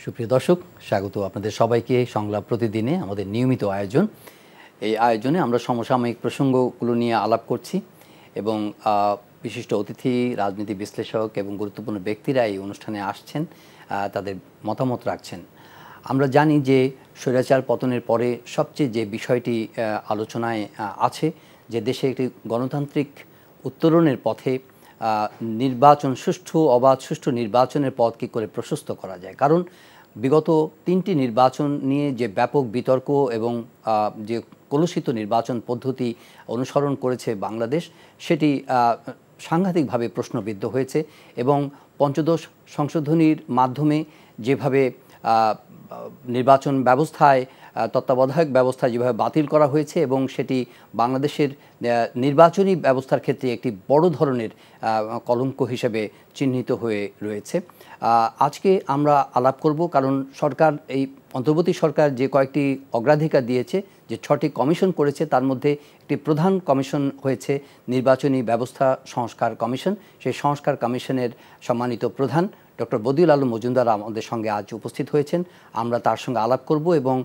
সুপ্রিয় দর্শক, স্বাগত আপনাদের সবাইকে সংলাপ প্রতিদিনে আমাদের নিয়মিত আয়োজন। এই আয়োজনে আমরা সমসাময়িক প্রসঙ্গগুলো নিয়ে আলাপ করছি এবং বিশিষ্ট অতিথি, রাজনীতি বিশ্লেষক এবং গুরুত্বপূর্ণ ব্যক্তিরা এই অনুষ্ঠানে আসছেন, তাদের মতামত রাখছেন। আমরা জানি যে স্বৈরাচার পতনের পরে সবচেয়ে যে বিষয়টি আলোচনায় আছে যে দেশে একটি গণতান্ত্রিক উত্তরণের পথে নির্বাচন, সুষ্ঠু অবাধ সুষ্ঠু নির্বাচনের পথ কী করে প্রশস্ত করা যায়। কারণ বিগত 3টি নির্বাচন নিয়ে যে ব্যাপক বিতর্ক এবং যে কলুষিত নির্বাচন পদ্ধতি অনুসরণ করেছে বাংলাদেশ, সেটি সাংঘাতিকভাবে প্রশ্নবিদ্ধ হয়েছে এবং পঞ্চদশ সংশোধনীর মাধ্যমে যেভাবে নির্বাচন ব্যবস্থায় তত্ত্বাবধায়ক ব্যবস্থা যেভাবে বাতিল করা হয়েছে এবং সেটি বাংলাদেশের নির্বাচনী ব্যবস্থার ক্ষেত্রে একটি বড় ধরনের কলঙ্ক হিসেবে চিহ্নিত হয়ে রয়েছে। আজকে আমরা আলাপ করব কারণ সরকার, এই অন্তর্বর্তী সরকার যে কয়েকটি অগ্রাধিকার দিয়েছে, যে 6টি কমিশন করেছে, তার মধ্যে একটি প্রধান কমিশন হয়েছে নির্বাচনী ব্যবস্থা সংস্কার কমিশন। সেই সংস্কার কমিশনের সম্মানিত প্রধান ডক্টর বদিউল আলম মজুমদার আমাদের সঙ্গে আজ উপস্থিত হয়েছেন। আমরা তার সঙ্গে আলাপ করব এবং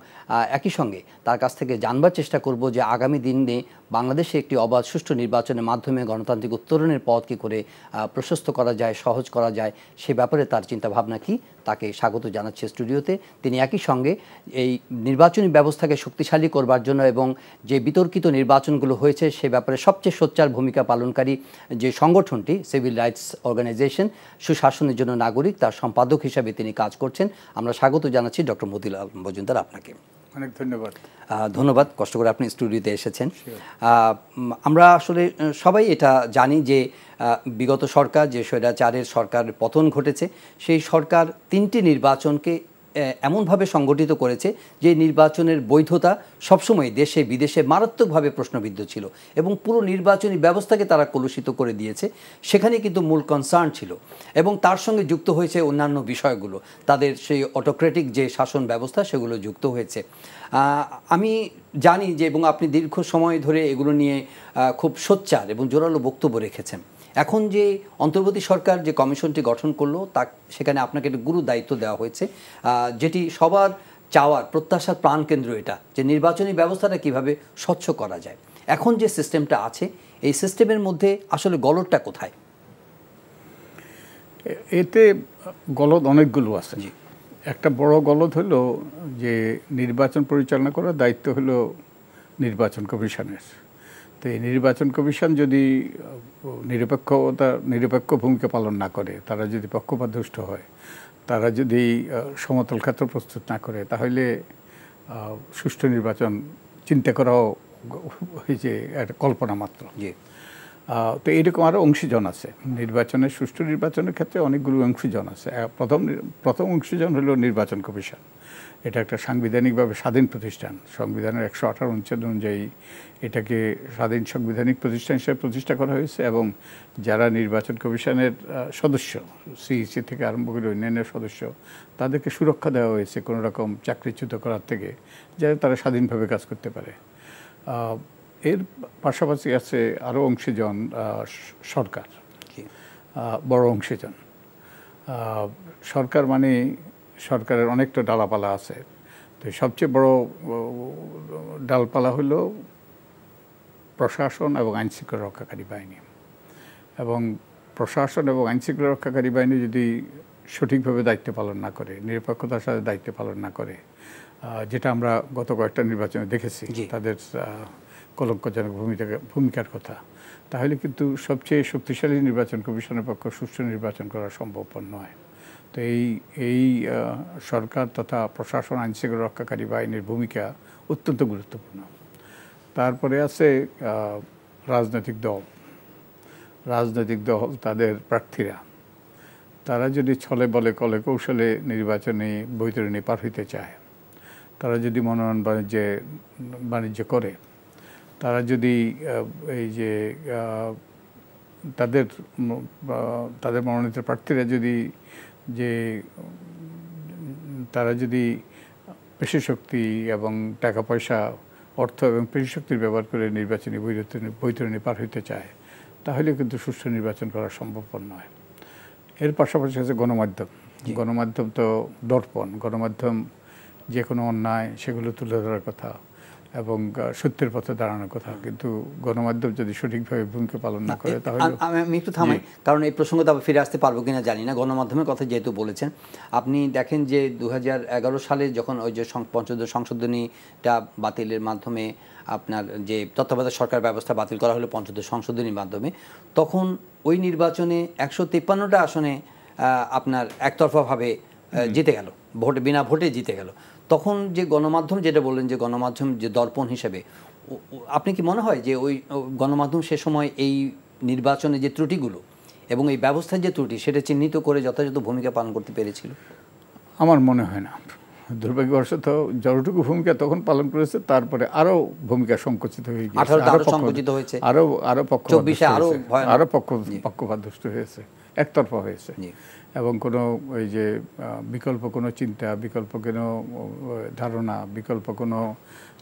একই সঙ্গে তার কাছ থেকে জানবার চেষ্টা করব যে আগামী দিনে বাংলাদেশে একটি অবাধ সুষ্ঠু নির্বাচনের মাধ্যমে গণতান্ত্রিক উত্তরণের পথ কী করে প্রশস্ত করা যায়, সহজ করা যায়, সে ব্যাপারে তার চিন্তাভাবনা কী। তাকে স্বাগত জানাচ্ছে স্টুডিওতে। তিনি একই সঙ্গে এই নির্বাচনী ব্যবস্থাকে শক্তিশালী করবার জন্য এবং যে বিতর্কিত নির্বাচনগুলো হয়েছে সে ব্যাপারে সবচেয়ে সোচ্চার ভূমিকা পালনকারী যে সংগঠনটি সিভিল রাইটস অর্গানাইজেশন সুশাসনের জন্য নাগরিক, তার সম্পাদক হিসাবে তিনি কাজ করছেন। আমরা স্বাগত জানাচ্ছি ডক্টর বদিউল আলম মজুমদার আপনাকে। অনেক ধন্যবাদ। ধন্যবাদ, কষ্ট করে আপনি স্টুডিওতে এসেছেন। আমরা আসলে সবাই এটা জানি যে বিগত সরকার, যে স্বৈরাচারের সরকার পতন ঘটেছে, সেই সরকার 3টি নির্বাচনকে এমনভাবে সংগঠিত করেছে যে নির্বাচনের বৈধতা সবসময় দেশে বিদেশে মারাত্মকভাবে প্রশ্নবিদ্ধ ছিল এবং পুরো নির্বাচনী ব্যবস্থাকে তারা কলুষিত করে দিয়েছে। সেখানে কিন্তু মূল কনসার্ন ছিল এবং তার সঙ্গে যুক্ত হয়েছে অন্যান্য বিষয়গুলো, তাদের সেই অটোক্রেটিক যে শাসন ব্যবস্থা সেগুলো যুক্ত হয়েছে। আমি জানি যে, এবং আপনি দীর্ঘ সময় ধরে এগুলো নিয়ে খুব সোচ্চার এবং জোরালো বক্তব্য রেখেছেন। এখন যে অন্তর্বর্তী সরকার যে কমিশনটি গঠন করলো, তা সেখানে আপনাকে একটা গুরু দায়িত্ব দেওয়া হয়েছে, যেটি সবার চাওয়ার প্রত্যাশার প্রাণকেন্দ্র, এটা যে নির্বাচনী ব্যবস্থাটা কিভাবে স্বচ্ছ করা যায়। এখন যে সিস্টেমটা আছে, এই সিস্টেমের মধ্যে আসলে গলদটা কোথায়? এতে গলদ অনেকগুলো আছে। একটা বড় গলদ হলো যে নির্বাচন পরিচালনা করার দায়িত্ব হলো নির্বাচন কমিশনের। তো এই নির্বাচন কমিশন যদি নিরপেক্ষ ভূমিকা পালন না করে, তারা যদি পক্ষপাতদুষ্ট হয়, তারা যদি সমতল ক্ষেত্র প্রস্তুত না করে, তাহলে সুষ্ঠু নির্বাচন চিন্তা করাও হয়েছে একটা কল্পনা মাত্র। তো এইরকম আরও অংশীজন আছে নির্বাচনের, সুষ্ঠু নির্বাচনের ক্ষেত্রে অনেকগুলো অংশীজন আছে। প্রথম অংশীজন হলো নির্বাচন কমিশন। এটা একটা সাংবিধানিকভাবে স্বাধীন প্রতিষ্ঠান। সংবিধানের 118 অনুচ্ছেদ অনুযায়ী এটাকে স্বাধীন সাংবিধানিক প্রতিষ্ঠান হিসেবে প্রতিষ্ঠা করা হয়েছে এবং যারা নির্বাচন কমিশনের সদস্য, সিইসি থেকে আরম্ভ করে অন্যান্য সদস্য, তাদেরকে সুরক্ষা দেওয়া হয়েছে কোনো রকম চাকরিচ্যুত করার থেকে, যাতে তারা স্বাধীনভাবে কাজ করতে পারে। এর পাশাপাশি আছে আরও অংশীজন সরকার, বড় অংশীজন। সরকার মানে সরকারের অনেকটা ডালাপালা আছে। তো সবচেয়ে বড় ডালপালা হলো প্রশাসন এবং আইনশৃঙ্খলা রক্ষাকারী বাহিনী। এবং প্রশাসন এবং আইনশৃঙ্খলা রক্ষাকারী বাহিনী যদি সঠিকভাবে দায়িত্ব পালন না করে, নিরপেক্ষতার সাথে দায়িত্ব পালন না করে, যেটা আমরা গত কয়েকটা নির্বাচনে দেখেছি তাদের কলঙ্কজনক ভূমিকার কথা, তাহলে কিন্তু সবচেয়ে শক্তিশালী নির্বাচন কমিশনের পক্ষে সুষ্ঠু নির্বাচন করা সম্ভবপর নয়। তো এই সরকার তথা প্রশাসন, আইনশৃঙ্খলা রক্ষাকারী বাহিনীর ভূমিকা অত্যন্ত গুরুত্বপূর্ণ। তারপরে আছে রাজনৈতিক দল, তাদের প্রার্থীরা, তারা যদি ছলে বলে কলে কৌশলে নির্বাচনী বৈতরণী পার হইতে চায়, তারা যদি মনোনয়ন বাণিজ্য করে, তারা যদি এই যে তাদের মনোনীত প্রার্থীরা তারা যদি পেশিশক্তি এবং টাকা পয়সা, অর্থ এবং পেশিশক্তির ব্যবহার করে নির্বাচনী বৈতরণী পার হইতে চায়, তাহলে কিন্তু সুষ্ঠু নির্বাচন করা সম্ভবপর নয়। এর পাশাপাশি আছে গণমাধ্যম। গণমাধ্যম তো দর্পণ, গণমাধ্যম যে কোনো অন্যায় সেগুলো তুলে ধরার কথা এবং সত্যের পথে দাঁড়ানোর কথা, কিন্তু গণমাধ্যম যদি সঠিকভাবে ভূমিকা পালন না করে তাহলে। আমি একটু থামাই, কারণ এই প্রসঙ্গে তো আবার ফিরে আসতে পারবো কিনা জানি না। গণমাধ্যমের কথা যেহেতু বলেছেন, আপনি দেখেন যে 2011 সালে যখন ওই যে পঞ্চদশ সংশোধনীটা বাতিলের মাধ্যমে আপনার যে তত্ত্বাবধায়ক সরকার ব্যবস্থা বাতিল করা হলো পঞ্চদশ সংশোধনীর মাধ্যমে, তখন ওই নির্বাচনে 153টা আসনে আপনার একতরফাভাবে জিতে গেল, বিনা ভোটে জিতে গেল। তখন যে গণমাধ্যম যেটা বললেন যে গণমাধ্যম যে দর্পণ হিসেবে, আপনি কি মনে হয় যে ওই গণমাধ্যম সে সময় এই নির্বাচনে যে ত্রুটিগুলো এবং এই ব্যবস্থার যে ত্রুটি সেটা চিহ্নিত করে যথাযথ ভূমিকা পালন করতে পেরেছিল? আমার মনে হয় না। দুর্ভাগ্যবশত যতটুকু ভূমিকা তখন পালন করেছে তারপরে আরো ভূমিকা সংকুচিত হয়ে গেছে, আরো পক্ষপাতদুষ্ট হয়েছে, একতরফা হয়েছে এবং কোনো ওই যে বিকল্প কোনো চিন্তা, বিকল্প কোনো ধারণা, বিকল্প কোনো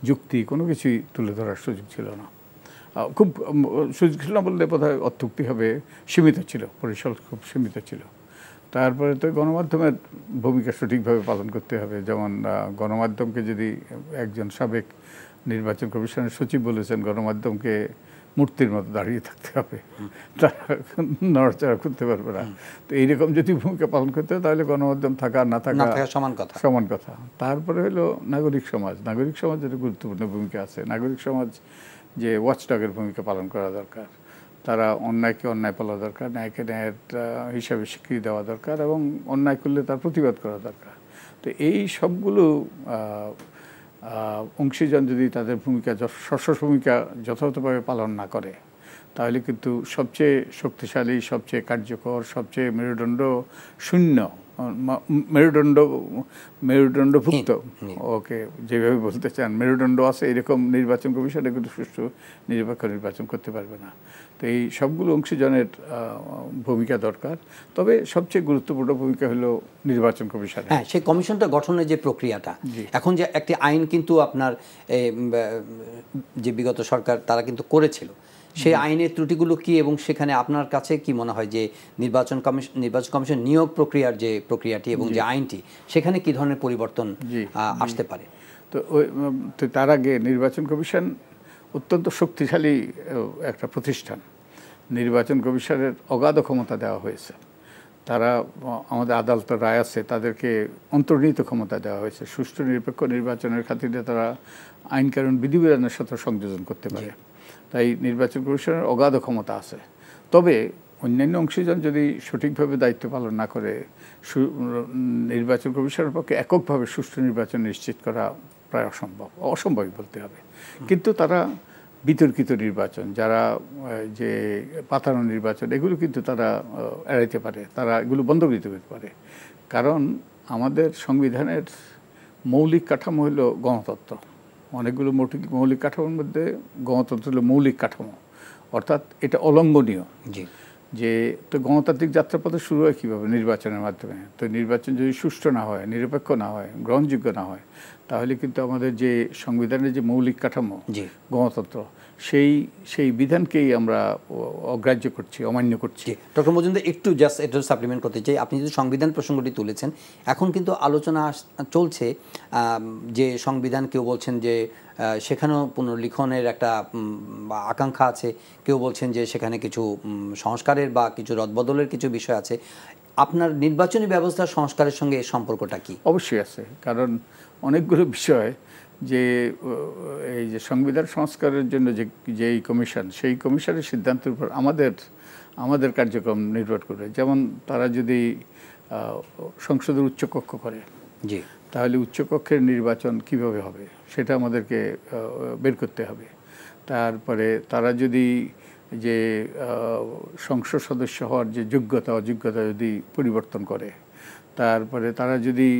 যুক্তি কোনো কিছুই তুলে ধরার সুযোগ ছিল না। খুব সুযোগ ছিল না বললে বোধহয় অত্যুক্তি হবে, সীমিত ছিল, পরিসর খুব সীমিত ছিল। তারপরে তো গণমাধ্যমের ভূমিকা সঠিকভাবে পালন করতে হবে। যেমন গণমাধ্যমকে যদি একজন সাবেক নির্বাচন কমিশনের সচিব বলেছেন গণমাধ্যমকে মূর্তির মতো দাঁড়িয়ে থাকতে হবে, তারা নড়াচড়া করতে পারবে না। তো এইরকম যদি ভূমিকা পালন করতে হয় তাহলে গণমাধ্যম থাকা না থাকা সমান কথা। তারপরে হলো নাগরিক সমাজ। নাগরিক সমাজের গুরুত্বপূর্ণ ভূমিকা আছে। নাগরিক সমাজ যে ওয়াচডগের ভূমিকা পালন করা দরকার, তারা অন্যায়কে অন্যায় বলা দরকার, ন্যায়কে ন্যায়ের হিসাবে স্বীকৃতি দেওয়া দরকার এবং অন্যায় করলে তার প্রতিবাদ করা দরকার। তো এই সবগুলো অংশীজন যদি তাদের ভূমিকা ভূমিকা যথাযথভাবে পালন না করে তাহলে কিন্তু সবচেয়ে শক্তিশালী, সবচেয়ে কার্যকর, সবচেয়ে মেরুদণ্ড শূন্য, মেরুদণ্ডভুক্ত, ওকে যেভাবে বলতে চান মেরুদণ্ড আছে এরকম নির্বাচন কমিশনে কিন্তু সুষ্ঠু নিরপেক্ষ নির্বাচন করতে পারবে না। তো এই সবগুলো অংশীজনের ভূমিকা দরকার। তবে সবচেয়ে গুরুত্বপূর্ণ ভূমিকা হলো নির্বাচন কমিশন। হ্যাঁ, সেই কমিশনটা গঠনের যে প্রক্রিয়াটা, এখন যে একটি আইন কিন্তু আপনার যে বিগত সরকার তারা কিন্তু করেছিল, সেই আইনের ত্রুটিগুলো কি এবং সেখানে আপনার কাছে কি মনে হয় যে নির্বাচন কমিশন নিয়োগ প্রক্রিয়ার যে প্রক্রিয়াটি এবং যে আইনটি সেখানে কি ধরনের পরিবর্তন আসতে পারে? তো তার আগে নির্বাচন কমিশন অত্যন্ত শক্তিশালী একটা প্রতিষ্ঠান। নির্বাচন কমিশনের অগাধ ক্ষমতা দেওয়া হয়েছে। তারা আমাদের আদালতের রায় আছে, তাদেরকে অন্তর্নিহিত ক্ষমতা দেওয়া হয়েছে। সুষ্ঠু নিরপেক্ষ নির্বাচনের খাতিরে তারা আইন কানুন বিধিবিধানের সাথে সংযোজন করতে পারে। তাই নির্বাচন কমিশনের অগাধ ক্ষমতা আছে। তবে অন্যান্য অংশীজন যদি সঠিকভাবে দায়িত্ব পালন না করে নির্বাচন কমিশনের পক্ষে এককভাবে সুষ্ঠু নির্বাচন নিশ্চিত করা প্রায় অসম্ভবই বলতে হবে। কিন্তু তারা বিতর্কিত নির্বাচন, যারা যে পাতানো নির্বাচন, এগুলো কিন্তু তারা এড়াইতে পারে, তারা এগুলো বন্ধ করতে পারে। কারণ আমাদের সংবিধানের মৌলিক কাঠামো হলো গণতন্ত্র। অনেকগুলো মৌলিক কাঠামোর মধ্যে গণতন্ত্র হলো মৌলিক কাঠামো, অর্থাৎ এটা অলঙ্ঘনীয়। যে তো গণতান্ত্রিক যাত্রাপথে শুরু হয় কীভাবে? নির্বাচনের মাধ্যমে। তো নির্বাচন যদি সুষ্ঠু না হয়, নিরপেক্ষ না হয়, গ্রহণযোগ্য না হয়, তাহলে কিন্তু আমাদের যে সংবিধানের যে মৌলিক কাঠামো গণতন্ত্র, সেই বিধানকেই আমরা অগ্রাহ্য করছি, অমান্য করছি। ডক্টর মজুমদার, একটু জাস্ট এটা সাপ্লিমেন্ট করতে চাই। আপনি যদি সংবিধান প্রসঙ্গটি তুলেছেন, এখন কিন্তু আলোচনা চলছে যে সংবিধান, কেউ বলছেন যে সেখানেও পুনর্লিখনের একটা আকাঙ্ক্ষা আছে, কেউ বলছেন যে সেখানে কিছু সংস্কারের বা কিছু রদবদলের কিছু বিষয় আছে। আপনার নির্বাচনী ব্যবস্থার সংস্কারের সঙ্গে এর সম্পর্কটা কি? অবশ্যই আছে, কারণ অনেকগুলো বিষয় যে এই যে সংবিধান সংস্কারের জন্য যে কমিশন, সেই কমিশনের সিদ্ধান্তের উপর আমাদের কার্যক্রম নির্ভর করে। যেমন তারা যদি সংসদের উচ্চকক্ষ করে, তাহলে উচ্চকক্ষের নির্বাচন কিভাবে হবে সেটা আমাদেরকে বের করতে হবে। তারপরে তারা যদি যে সংসদ সদস্য হওয়ার যে যোগ্যতা অযোগ্যতা যদি পরিবর্তন করে, তারপরে তারা যদি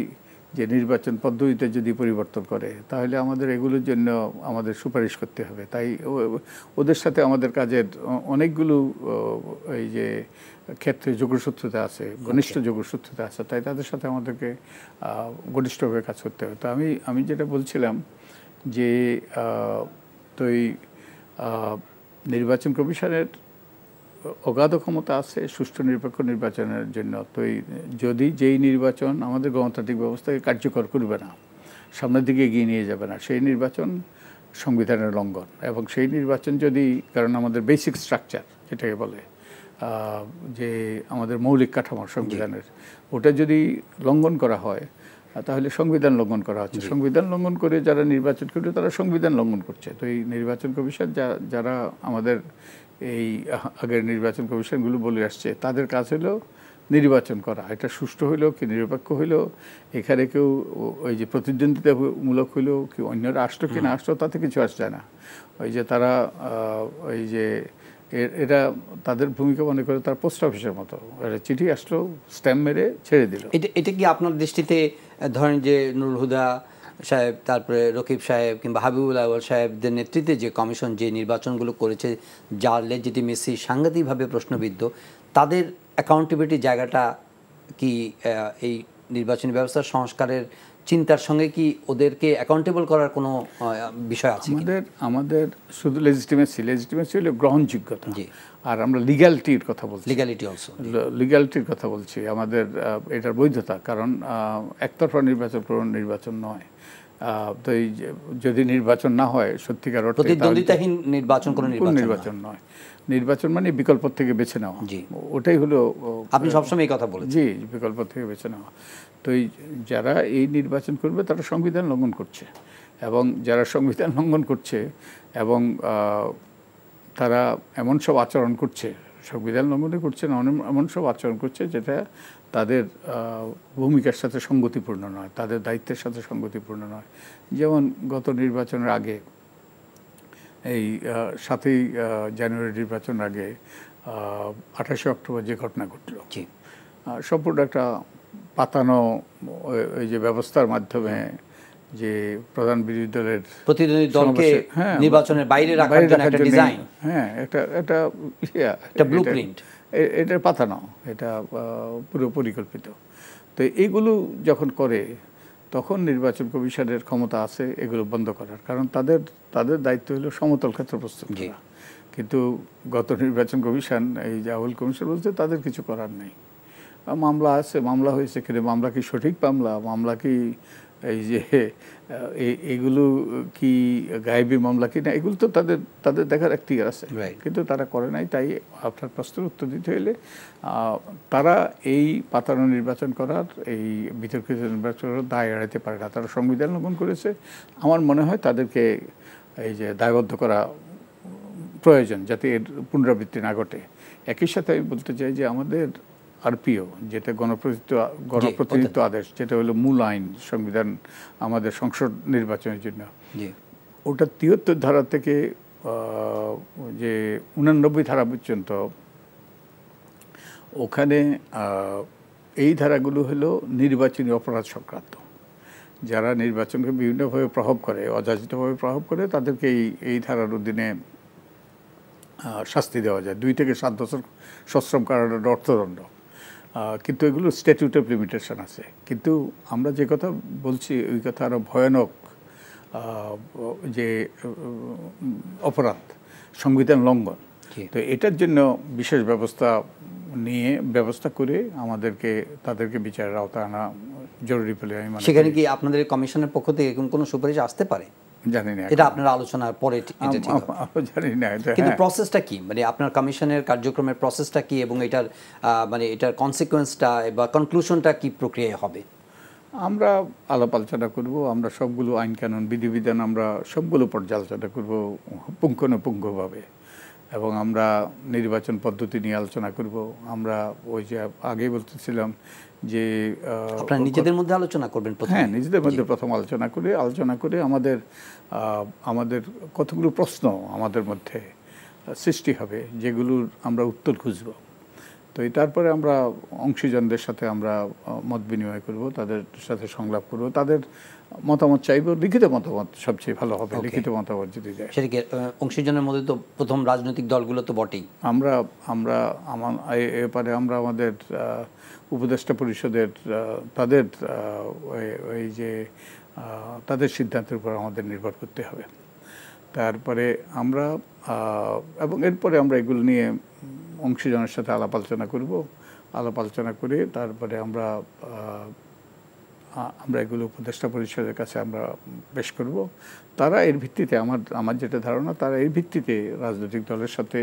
যে নির্বাচন পদ্ধতিতে যদি পরিবর্তন করে, তাহলে আমাদের এগুলোর জন্য আমাদের সুপারিশ করতে হবে। তাই ওদের সাথে আমাদের কাজের অনেকগুলো এই যে ক্ষেত্রে যোগসূত্রতা আছে, ঘনিষ্ঠ যোগসূত্রতা আছে, তাই তাদের সাথে আমাদেরকে ঘনিষ্ঠভাবে কাজ করতে হবে। তো আমি যেটা বলছিলাম যে তো এই নির্বাচন কমিশনের অগাধ ক্ষমতা আছে সুষ্ঠু নিরপেক্ষ নির্বাচনের জন্য। তো যদি যেই নির্বাচন আমাদের গণতান্ত্রিক ব্যবস্থাকে কার্যকর করবে না, সামনের দিকে এগিয়ে নিয়ে যাবে না, সেই নির্বাচন সংবিধানের লঙ্ঘন। এবং সেই নির্বাচন যদি, কারণ আমাদের বেসিক স্ট্রাকচার যেটাকে বলে যে আমাদের মৌলিক কাঠামো সংবিধানের, ওটা যদি লঙ্ঘন করা হয় তাহলে সংবিধান লঙ্ঘন করা হচ্ছে। সংবিধান লঙ্ঘন করে যারা নির্বাচন করবে তারা সংবিধান লঙ্ঘন করছে। তো এই নির্বাচন কমিশন যারা আমাদের এই আগের নির্বাচন কমিশনগুলো বলে আসছে, তাদের কাজ হলো নির্বাচন করা। এটা সুষ্ঠু হইলো কি নিরপেক্ষ হইলো, এখানে কেউ ওই যে প্রতিদ্বন্দ্বিতামূলক হইলো কি অন্যরা আসলো কি না আসলো, তাতে কিছু আসছে না। ওই যে তারা ওই যে এটা তাদের ভূমিকা মনে করে তার পোস্ট অফিসের মতো, চিঠি আসলো স্ট্যাম্প মেরে ছেড়ে দিল। এটা কি আপনার দৃষ্টিতে ধরেন যে নুরুল হুদা সাহেব, তারপরে রকিব সাহেব কিংবা হাবিবুল আউয়াল সাহেবদের নেতৃত্বে যে কমিশন যে নির্বাচনগুলো করেছে, যার লেজিটিমেসি সাংঘাতিকভাবে প্রশ্নবিদ্ধ, তাদের অ্যাকাউন্টেবিলিটি জায়গাটা কি এই নির্বাচনী ব্যবস্থার সংস্কারের চিন্তার সঙ্গে কি ওদেরকে অ্যাকাউন্টেবল করার কোনো বিষয় আছে? আমাদের শুধু লেজিটিমেসি হলো গ্রহণযোগ্যতা, আর আমরা লিগ্যালিটির কথা বলছি, লিগ্যালিটির কথা বলছি, আমাদের এটার বৈধতা। কারণ একতরফা নির্বাচন নয়। তো এই যদি নির্বাচন না হয় সত্যিকার অর্থে প্রতিদ্বন্দ্বিতাহীন নির্বাচন, কোনো নির্বাচন নয়। নির্বাচন মানে বিকল্প থেকে বেছে নেওয়া, ওটাই হলো। আপনি সবসময় এই কথা বলেছেন। জি, বিকল্প থেকে বেছে নেওয়া। তো যারা এই নির্বাচন করবে তারা সংবিধান লঙ্ঘন করছে, এবং যারা সংবিধান লঙ্ঘন করছে এবং তারা এমন সব আচরণ করছে, সংবিধান লঙ্ঘনে করছে না, এমন সব আচরণ করছে যেটা তাদের ভূমিকার সাথে সঙ্গতিপূর্ণ নয়, তাদের দায়িত্বের সাথে সঙ্গতিপূর্ণ নয়। যেমন গত নির্বাচনের আগে, এই 7ই জানুয়ারি নির্বাচনের আগে 28শে অক্টোবর যে ঘটনা ঘটল, সম্পূর্ণ একটা পাতানো ওই যে ব্যবস্থার মাধ্যমে যে প্রধান বিরোধী দলের প্রতিদ্বন্দ্বী দলকে নির্বাচনের বাইরে রাখার জন্য একটা ডিজাইন, একটা ব্লুপ্রিন্ট, এটা পাতানো, এটা পুরো পরিকল্পিত। তো এইগুলো যখন করে তখন নির্বাচন কমিশনের ক্ষমতা আছে এগুলো বন্ধ করার, কারণ তাদের দায়িত্ব হলো সমতল ক্ষেত্র প্রস্তুত করা। কিন্তু গত নির্বাচন কমিশন, এই যে আউয়াল কমিশন বলছে তাদের কিছু করার নেই। মামলা আছে, মামলা হয়েছে, কিন্তু মামলা কি সঠিক মামলা কি এই যে এগুলো কি গায়েবী মামলা কি না, এগুলো তো তাদের দেখার এখতিয়ার আছে, কিন্তু তারা করে নাই। তাই আপনার প্রশ্নের উত্তর দিতে হলে তারা এই পাতানো নির্বাচন করার, এই বিতর্কিত নির্বাচন করার দায় এড়াইতে পারে না। তারা সংবিধান লঙ্ঘন করেছে। আমার মনে হয় তাদেরকে এই যে দায়বদ্ধ করা প্রয়োজন, যাতে এর পুনরাবৃত্তি না ঘটে। একই সাথে আমি বলতে চাই যে আমাদের আরপিও, যেটা গণপ্রতিনিধিত্ব আদেশ, যেটা হলো মূল আইন সংবিধান আমাদের সংসদ নির্বাচনের জন্য, ওটা 73 ধারা থেকে যে 89 ধারা পর্যন্ত, ওখানে এই ধারাগুলো হলো নির্বাচনী অপরাধ সংক্রান্ত। যারা নির্বাচনকে বিভিন্নভাবে প্রভাব করে, অযাচিতভাবে প্রভাব করে, তাদেরকে এই ধারার অধীনে শাস্তি দেওয়া যায়, 2 থেকে 7 বছর সশ্রম কারাদণ্ড, অর্থদণ্ড। কিন্তু এগুলো স্ট্যাটিউট অফ লিমিটেশন আছে। কিন্তু আমরা যে কথা বলছি ওই কথা আরও ভয়ানক, যে অপরাধ, সংবিধান লঙ্ঘন। তো এটার জন্য বিশেষ ব্যবস্থা করে তাদেরকে বিচারের আওতায় আনা জরুরি বলে আমি মনে করি। সেখানে কি আপনাদের কমিশনের পক্ষ থেকে কোনো সুপারিশ আসতে পারে? জানি না, এটা আপনার আলোচনার পরে জানি না। কিন্তু প্রসেসটা কি, মানে আপনার কমিশনের কার্যক্রমের প্রসেসটা কি, এবং এটার মানে এটার কনসিকুয়েন্সটা বা কনক্লুশনটা কি প্রক্রিয়ায় হবে? আমরা আলাপ আলোচনা করব, আমরা সবগুলো আইন কানুন বিধিবিধান আমরা সবগুলো পর্যালোচনা করব পুঙ্খানুপুঙ্খভাবে, এবং আমরা নির্বাচন পদ্ধতি নিয়ে আলোচনা করব। আমরা ওই যে আগেই বলতেছিলাম যে আপনারা নিজেদের মধ্যে আলোচনা করবেন? হ্যাঁ, নিজেদের মধ্যে প্রথম আলোচনা করে আমাদের কতগুলো প্রশ্ন আমাদের মধ্যে সৃষ্টি হবে, যেগুলোর আমরা উত্তর খুঁজব। তো তারপরে আমরা অংশীজনদের সাথে আমরা মত বিনিময় করব, তাদের সাথে সংলাপ করব, তাদের মতামত চাইব। লিখিত মতামত সবচেয়ে ভালো হবে, লিখিত মতামত যদি দেয়। সেটাকে অংশীজনের মধ্যে তো প্রথম রাজনৈতিক দলগুলো তো বটেই। আমরা এবারে আমরা আমাদের উপদেষ্টা পরিষদের তাদের সিদ্ধান্তের উপর আমাদের নির্ভর করতে হবে। তারপরে আমরা এবং এরপরে আমরা এগুলো নিয়ে অংশীজনের সাথে আলাপ আলোচনা করব, আলাপ আলোচনা করে তারপরে আমরা এগুলো উপদেষ্টা পরিষদের কাছে আমরা পেশ করব। তারা এর ভিত্তিতে আমার যেটা ধারণা, তারা এর ভিত্তিতে রাজনৈতিক দলের সাথে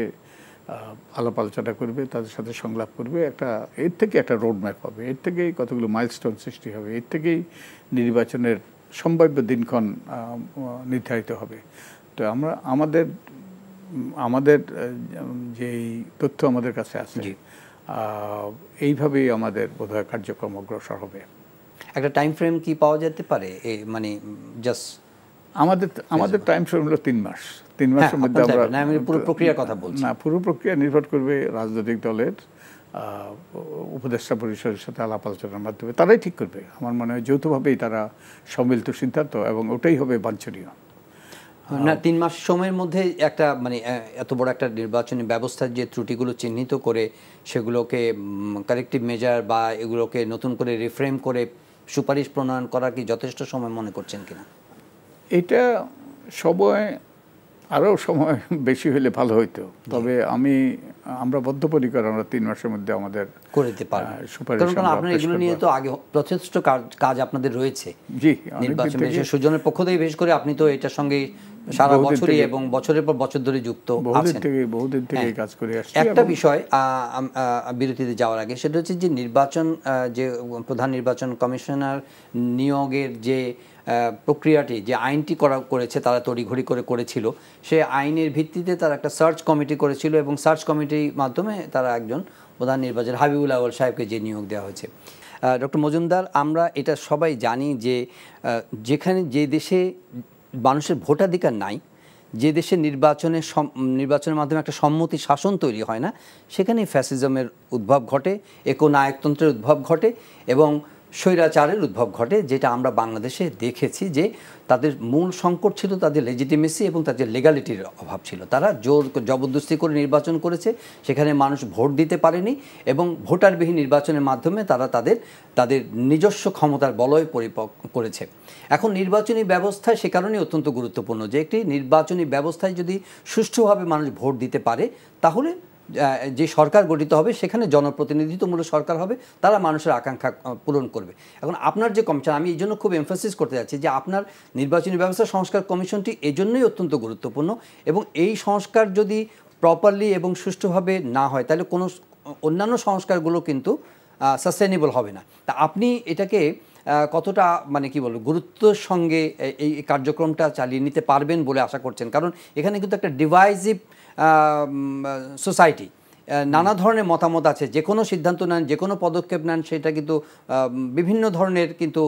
আলাপ আলোচনা করবে, তাদের সাথে সংলাপ করবে, এর থেকে একটা রোড ম্যাপ হবে, এর থেকেই কতগুলো মাইলস্টোন সৃষ্টি হবে, এর থেকেই নির্বাচনের সম্ভাব্য দিনক্ষণ নির্ধারিত হবে। তো আমরা আমাদের যেই তথ্য আমাদের কাছে আছে, এইভাবেই আমাদের বোধহয় কার্যক্রম অগ্রসর হবে। একটা টাইম ফ্রেম কি পাওয়া যেতে পারে? মানে জাস্ট আমাদের টাইম ফ্রেম হলো 3 মাস। 3 মাসের মধ্যে আমি পুরো প্রক্রিয়ার কথা বলছি। না, পুরো প্রক্রিয়া নির্ভর করবে রাজনৈতিক দলের উপদেষ্টা পরিষদের সাথে আলাপ আলোচনার মাধ্যমে। তারাই ঠিক করবে। আমার মনে হয় যৌথভাবেই তারা সম্মিলিত সিদ্ধান্ত, এবং ওটাই হবে বাঞ্ছনীয়। না, 3 মাস সময়ের মধ্যে একটা মানে এত বড় একটা নির্বাচনী ব্যবস্থার যে ত্রুটিগুলো চিহ্নিত করে সেগুলোকে কারেক্টিভ মেজার বা এগুলোকে নতুন করে রিফ্রেম করে সুপারিশ প্রণয়ন করা কি যথেষ্ট সময় মনে করছেন কিনা? এটা আরও সময় বেশি হলে ভালো হইতো, তবে আমরা বদ্ধপরিকর, আমরা 3 মাসের মধ্যে আমাদের করে দিতে পারব সুপারিশ। কারণ আপনার এগুলো নিয়ে তো আগে যথেষ্ট কাজ আপনাদের রয়েছে। জি, নির্বাচন সুজনের পক্ষ থেকে বিশেষ করে আপনি তো এটার সঙ্গে সারা বছরই এবং বছরের পর বছর ধরে যুক্ত আছেন। বহুদিন থেকে কাজ করে আসছি। একটা বিষয় বিরতিতে যাওয়ার আগে, সেটা হচ্ছে যে নির্বাচন, যে প্রধান নির্বাচন কমিশনার নিয়োগের যে প্রক্রিয়াটি, যে আইনটি করেছে, তারা তড়িঘড়ি করেছিল, সে আইনের ভিত্তিতে তারা একটা সার্চ কমিটি করেছিল এবং সার্চ কমিটির মাধ্যমে তারা একজন প্রধান নির্বাচন হাবিবুল আউয়াল সাহেবকে যে নিয়োগ দেওয়া হয়েছে। ডক্টর মজুমদার, আমরা এটা সবাই জানি যে যে দেশে মানুষের ভোটাধিকার নাই, যে দেশে নির্বাচনের মাধ্যমে একটা সম্মতি শাসন তৈরি হয় না, সেখানে ফ্যাসিজমের উদ্ভব ঘটে, একনায়কতন্ত্রের উদ্ভব ঘটে এবং স্বৈরাচারের উদ্ভব ঘটে, যেটা আমরা বাংলাদেশে দেখেছি যে তাদের মূল সংকট ছিল তাদের লেজিটিমেসি এবং তাদের লেগালিটির অভাব ছিল। তারা জবরদস্তি করে নির্বাচন করেছে, সেখানে মানুষ ভোট দিতে পারেনি এবং ভোটারবিহীন নির্বাচনের মাধ্যমে তারা তাদের নিজস্ব ক্ষমতার বলয় করেছে। এখন নির্বাচনী ব্যবস্থায় সে কারণেই অত্যন্ত গুরুত্বপূর্ণ যে একটি নির্বাচনী ব্যবস্থায় যদি সুষ্ঠুভাবে মানুষ ভোট দিতে পারে, তাহলে যে সরকার গঠিত হবে সেখানে জনপ্রতিনিধিত্বমূলক সরকার হবে, তারা মানুষের আকাঙ্ক্ষা পূরণ করবে। এখন আপনার যে কমিশন, আমি এই জন্য খুব এমফাসিস করতে যাচ্ছি যে আপনার নির্বাচনী ব্যবস্থা সংস্কার কমিশনটি এজন্যই অত্যন্ত গুরুত্বপূর্ণ, এবং এই সংস্কার যদি প্রপারলি এবং সুষ্ঠুভাবে না হয় তাহলে কোনো অন্যান্য সংস্কারগুলো কিন্তু সাস্টেনেবল হবে না। তা আপনি এটাকে কতটা মানে কি বলবো গুরুত্বের সঙ্গে এই কার্যক্রমটা চালিয়ে নিতে পারবেন বলে আশা করছেন? কারণ এখানে কিন্তু একটা ডিভাইজিভ সোসাইটি, নানা ধরনের মতামত আছে, যে কোনো সিদ্ধান্ত নেন, যে কোনো পদক্ষেপ নেন, সেটা কিন্তু বিভিন্ন ধরনের কিন্তু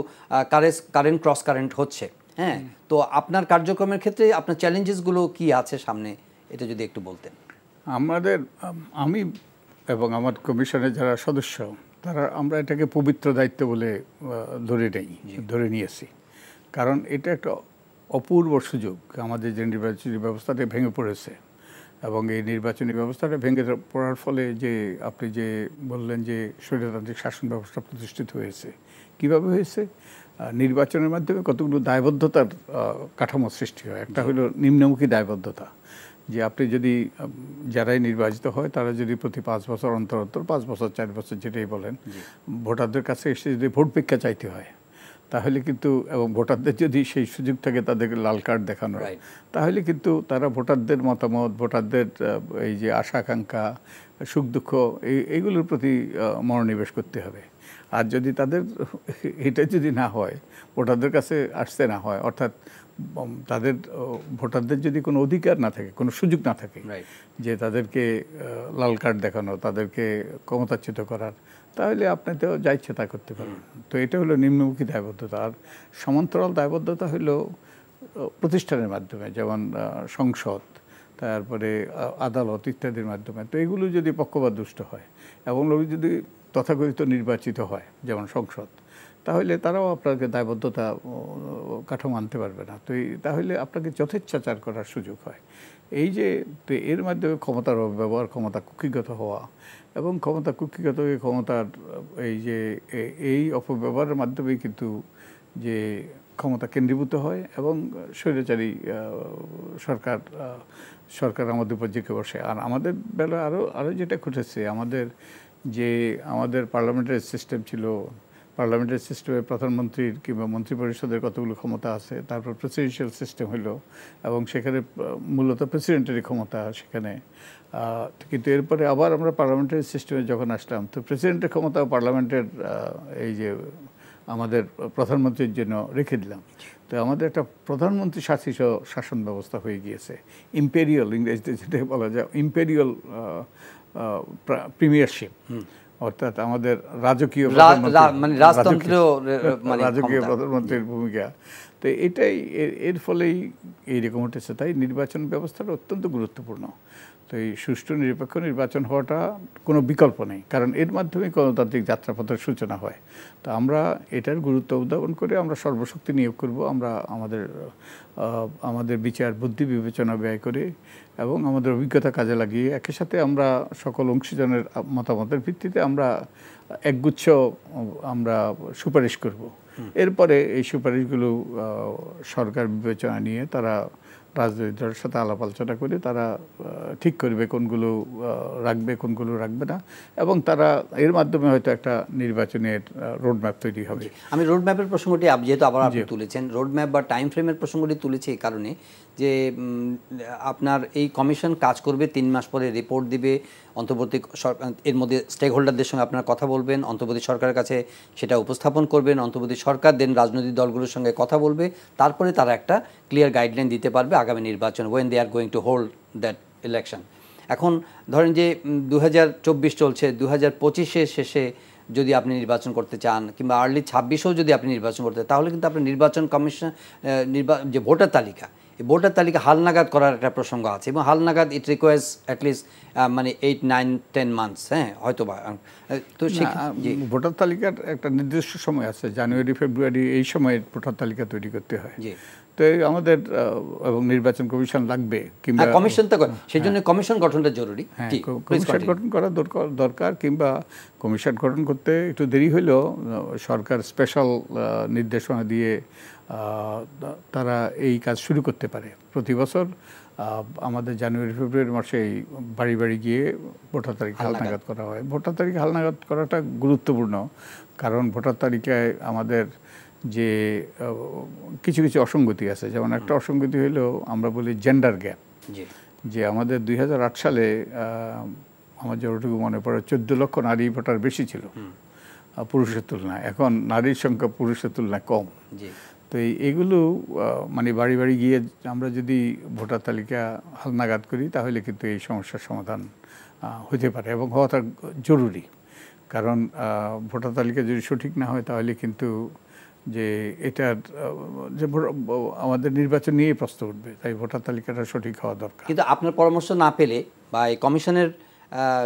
কারেন্ট ক্রস কারেন্ট হচ্ছে। হ্যাঁ, তো আপনার কার্যক্রমের ক্ষেত্রে আপনার চ্যালেঞ্জেসগুলো কি আছে সামনে, এটা যদি একটু বলতেন। আমি এবং আমার কমিশনের যারা সদস্য, আমরা এটাকে পবিত্র দায়িত্ব বলে ধরে নিয়েছি। কারণ এটা একটা অপূর্ব সুযোগ, আমাদের যে নির্বাচনী ব্যবস্থাটা ভেঙে পড়েছে, এবং এই নির্বাচনী ব্যবস্থাটা ভেঙে পড়ার ফলে যে আপনি যে বললেন যে স্বৈরতান্ত্রিক শাসন ব্যবস্থা প্রতিষ্ঠিত হয়েছে, কিভাবে হয়েছে? নির্বাচনের মাধ্যমে কতগুলো দায়বদ্ধতার কাঠামো সৃষ্টি হয়। একটা হলো নিম্নমুখী দায়বদ্ধতা, যে আপনি যদি যারাই নির্বাচিত হয় তারা যদি প্রতি 5 বছর অন্তর 5 বছর 4 বছর যেটাই বলেন, ভোটারদের কাছে এসে যদি ভোট ভিক্ষা চাইতে হয়, তাহলে কিন্তু, এবং ভোটারদের যদি সেই সুযোগ থাকে তাদেরকে লাল কার্ড দেখানোর, তাহলে কিন্তু তারা ভোটারদের মতামত, ভোটারদের এই যে আশা আকাঙ্ক্ষা, সুখ দুঃখ, এইগুলোর প্রতি মনোনিবেশ করতে হবে। আর যদি এটা যদি না হয়, ভোটারদের কাছে আসতে না হয়, অর্থাৎ তাদের ভোটারদের যদি কোনো অধিকার না থাকে, কোনো সুযোগ না থাকে যে তাদেরকে লাল কার্ড দেখানো, তাদেরকে ক্ষমতাচ্যুত করার, তাহলে আপনি তো যা ইচ্ছে তা করতে পারবেন। তো এটা হলো নিম্নমুখী দায়বদ্ধতা। আর সমান্তরাল দায়বদ্ধতা হলো প্রতিষ্ঠানের মাধ্যমে, যেমন সংসদ, তারপরে আদালত ইত্যাদির মাধ্যমে। তো এগুলো যদি পক্ষপাতদুষ্ট হয় এবং যদি তথাকথিত নির্বাচিত হয়, যেমন সংসদ, তাহলে তারাও আপনাকে দায়বদ্ধতা কাঠামো আনতে পারবে না। তো তাহলে আপনাকে যথেচ্ছাচার করার সুযোগ হয়। এই যে তো এর মাধ্যমে ক্ষমতার অপব্যবহার, ক্ষমতা কুক্ষিগত হওয়া, এবং কুক্ষিগত হয়ে ক্ষমতার এই অপব্যবহারের মাধ্যমেই কিন্তু যে ক্ষমতা কেন্দ্রীভূত হয় এবং স্বৈরাচারী সরকার আমাদের উপর জেঁকে বসে। আর আমাদের বেলায় আরও যেটা ঘটেছে, আমাদের পার্লামেন্টারি সিস্টেম ছিল, পার্লামেন্টারি সিস্টেমে প্রধানমন্ত্রীর কিংবা মন্ত্রিপরিষদের কতগুলো ক্ষমতা আছে, তারপর প্রেসিডেন্সিয়াল সিস্টেম হলো এবং সেখানে মূলত প্রেসিডেন্টারি ক্ষমতা সেখানে। কিন্তু এরপরে আবার আমরা পার্লামেন্টারি সিস্টেমে যখন আসলাম, তো প্রেসিডেন্টের ক্ষমতা পার্লামেন্টের এই যে আমাদের প্রধানমন্ত্রীর জন্য রেখে দিলাম। তো আমাদের একটা প্রধানমন্ত্রী শাসিত শাসন ব্যবস্থা হয়ে গিয়েছে, ইম্পেরিয়াল, ইংরেজিতে যেটা বলা যায় ইম্পেরিয়াল প্রিমিয়ারশিপ, অর্থাৎ আমাদের রাজকীয় প্রধানমন্ত্রীর ভূমিকা। তো এটাই এর ফলেই এইরকম হতেছে। তাই নির্বাচন ব্যবস্থাটা অত্যন্ত গুরুত্বপূর্ণ। তো এই সুষ্ঠু নিরপেক্ষ নির্বাচন হওয়াটা কোনো বিকল্প নেই, কারণ এর মাধ্যমে গণতান্ত্রিক যাত্রাপথের সূচনা হয়। তো আমরা এটার গুরুত্ব উদ্ভাবন করে আমরা সর্বশক্তি নিয়োগ করব, আমরা আমাদের বিচার বুদ্ধি বিবেচনা ব্যয় করে এবং আমাদের অভিজ্ঞতা কাজে লাগিয়ে একই সাথে আমরা সকল অংশীজনের মতামতের ভিত্তিতে আমরা একগুচ্ছ আমরা সুপারিশ করব। এরপরে এই সুপারিশগুলো সরকার বিবেচনা নিয়ে তারা রাজনৈতিক দলের সাথে আলাপ আলোচনা করে তারা ঠিক করবে কোনগুলো রাখবে কোনগুলো রাখবে না, এবং তারা এর মাধ্যমে হয়তো একটা নির্বাচনের রোডম্যাপ তৈরি হবে। আমি রোডম্যাপের প্রসঙ্গটি যেহেতু আবার আপনি তুলেছেন, রোডম্যাপ বা টাইম ফ্রেমের প্রসঙ্গটি তুলেছি এই কারণে যে আপনার এই কমিশন কাজ করবে, 3 মাস পরে রিপোর্ট দিবে, অন্তর্বর্তী এর মধ্যে স্টেক হোল্ডারদের সঙ্গে আপনারা কথা বলবেন, অন্তর্বর্তী সরকারের কাছে সেটা উপস্থাপন করবেন, অন্তর্বর্তী সরকার দেন রাজনৈতিক দলগুলোর সঙ্গে কথা বলবে, তারপরে তারা একটা ক্লিয়ার গাইডলাইন দিতে পারবে আগামী নির্বাচন, when they are going to hold that election. এখন ধরেন যে 2024 চলছে, 2025-এর শেষে যদি আপনি নির্বাচন করতে চান কিংবা আর্লি 26-এও যদি আপনি নির্বাচন করতে চান, তাহলে কিন্তু আপনার নির্বাচন কমিশন যে ভোটার তালিকা, এই ভোটার তালিকা হালনাগাদ করার একটা প্রসঙ্গ আছে, এবং হালনাগাদ ইট রিকোয়ার্স অ্যাটলিস্ট মানে 8, 9, 10 মান্থস, হ্যাঁ হয়তো বা। তো ভোটার তালিকার একটা নির্দিষ্ট সময় আছে, জানুয়ারি ফেব্রুয়ারি এই সময়ে ভোটার তালিকা তৈরি করতে হয়। তো আমাদের এবং নির্বাচন কমিশন লাগবে, কিংবা কমিশন তো সেই জন্য কমিশন গঠনটা জরুরি। কমিশন গঠন করা দরকার, কিংবা কমিশন গঠন করতে একটু দেরি হলেও সরকার স্পেশাল নির্দেশনা দিয়ে তারা এই কাজ শুরু করতে পারে। প্রতি বছর আমাদের জানুয়ারি ফেব্রুয়ারি মাসে বাড়ি বাড়ি গিয়ে ভোটার তালিকা হালনাগাদ করা হয়। ভোটার তালিকা হালনাগাদ করাটা গুরুত্বপূর্ণ, কারণ ভোটার তালিকায় আমাদের যে কিছু কিছু অসঙ্গতি আছে। যেমন একটা অসঙ্গতি হলো আমরা বলি জেন্ডার গ্যাপ, যে আমাদের 2008 সালে আমার যতটুকু মনে পড়ে 14 লক্ষ নারী ভোটার বেশি ছিল পুরুষের তুলনায়, এখন নারীর সংখ্যা পুরুষের তুলনায় কম। তো এইগুলো মানে বাড়ি বাড়ি গিয়ে আমরা যদি ভোটার তালিকা হালনাগাদ করি তাহলে কিন্তু এই সমস্যার সমাধান হতে পারে এবং হওয়াটা জরুরি। কারণ ভোটার তালিকা যদি সঠিক না হয় তাহলে কিন্তু যে এটার যে আমাদের নির্বাচন নিয়ে প্রশ্ন উঠবে, তাই ভোটার তালিকাটা সঠিক হওয়া দরকার। কিন্তু আপনার পরামর্শ না পেলে বা এই কমিশনের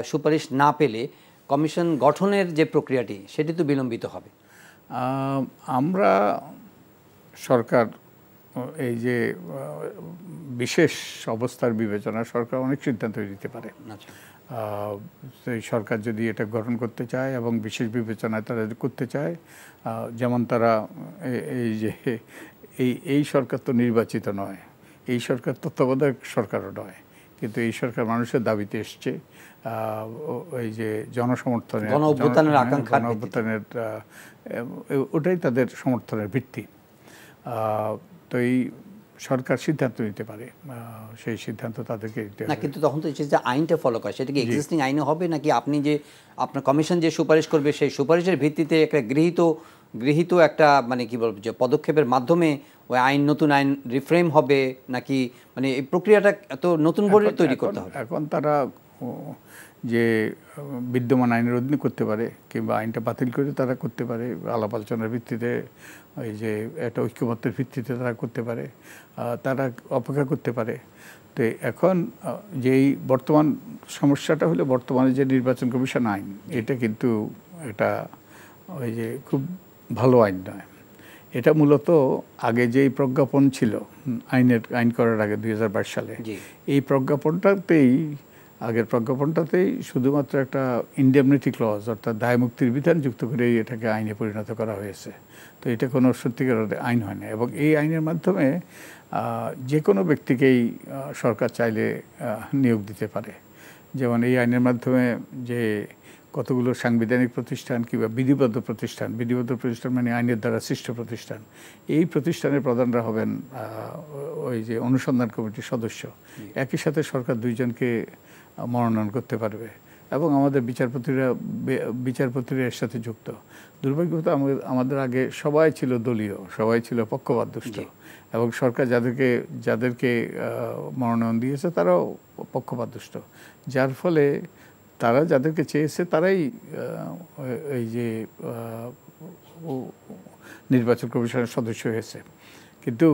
সুপারিশ না পেলে কমিশন গঠনের যে প্রক্রিয়াটি সেটি তো বিলম্বিত হবে। আমরা সরকার এই যে বিশেষ অবস্থার বিবেচনা সরকার অনেক সিদ্ধান্ত দিতে পারে। সেই সরকার যদি এটা গঠন করতে চায় এবং বিশেষ বিবেচনায় তারা করতে চায়, যেমন তারা এই যে এই সরকার তো নির্বাচিত নয়, এই সরকার তত্ত্বাবধায়ক সরকারও নয়, কিন্তু এই সরকার মানুষের দাবিতে এসছে, ওই যে জনসমর্থনের গণঅভ্যুত্থানের ওটাই তাদের সমর্থনের ভিত্তি। তো এই সরকার সিদ্ধান্ত নিতে পারে, সেই সিদ্ধান্ত তাদেরকে দিতে হবে। না, কিন্তু তখন তো যে আইনটা ফলো করে সেটা কি এক্সিস্টিং আইনে হবে, নাকি আপনি যে আপনার কমিশন যে সুপারিশ করবে সেই সুপারিশের ভিত্তিতে একটা গৃহীত একটা মানে কি বলবো যে পদক্ষেপের মাধ্যমে ওই নতুন আইন রিফ্রেম হবে, নাকি মানে এই প্রক্রিয়াটা এত নতুন করে তৈরি করতে হবে? এখন তারা যে বিদ্যমান আইনের অধীনে করতে পারে, কিংবা আইনটা বাতিল করে তারা করতে পারে, আলাপ আলোচনার ভিত্তিতে ওই যে একটা ঐক্যমত্যের ভিত্তিতে তারা করতে পারে, তারা অপেক্ষা করতে পারে। তো এখন যেই বর্তমান সমস্যাটা হলো বর্তমানে যে নির্বাচন কমিশন আইন, এটা কিন্তু এটা ওই যে খুব ভালো আইন নয়। এটা মূলত আগে যেই প্রজ্ঞাপন ছিল আইন করার আগে 2022 সালে, এই প্রজ্ঞাপনটাতেই আগের প্রজ্ঞাপনটাতেই শুধুমাত্র একটা ইনডেমনিটি ক্লজ অর্থাৎ দায়মুক্তির বিধান যুক্ত করেই এটাকে আইনে পরিণত করা হয়েছে। তো এটা কোনো সত্যিকার আইন হয় না, এবং এই আইনের মাধ্যমে যে কোনো ব্যক্তিকেই সরকার চাইলে নিয়োগ দিতে পারে। যেমন এই আইনের মাধ্যমে যে কতগুলো সাংবিধানিক প্রতিষ্ঠান কিংবা বিধিবদ্ধ প্রতিষ্ঠান মানে আইনের দ্বারা সৃষ্ট প্রতিষ্ঠান, এই প্রতিষ্ঠানের প্রধানরা হবেন ওই যে অনুসন্ধান কমিটির সদস্য। একই সাথে সরকার দুইজনকে মনোনয়ন করতে পারবে, এবং আমাদের বিচারপতিরা এর সাথে যুক্ত। দুর্ভাগ্যবশত আমাদের আগে সবাই ছিল দলীয়, সবাই ছিল পক্ষপাতদুষ্ট, এবং সরকার যাদেরকে মনোনয়ন দিয়েছে তারাও পক্ষপাতদুষ্ট, যার ফলে তারা যাদেরকে চেয়েছে তারাই এই যে নির্বাচন কমিশনের সদস্য হয়েছে। কিন্তু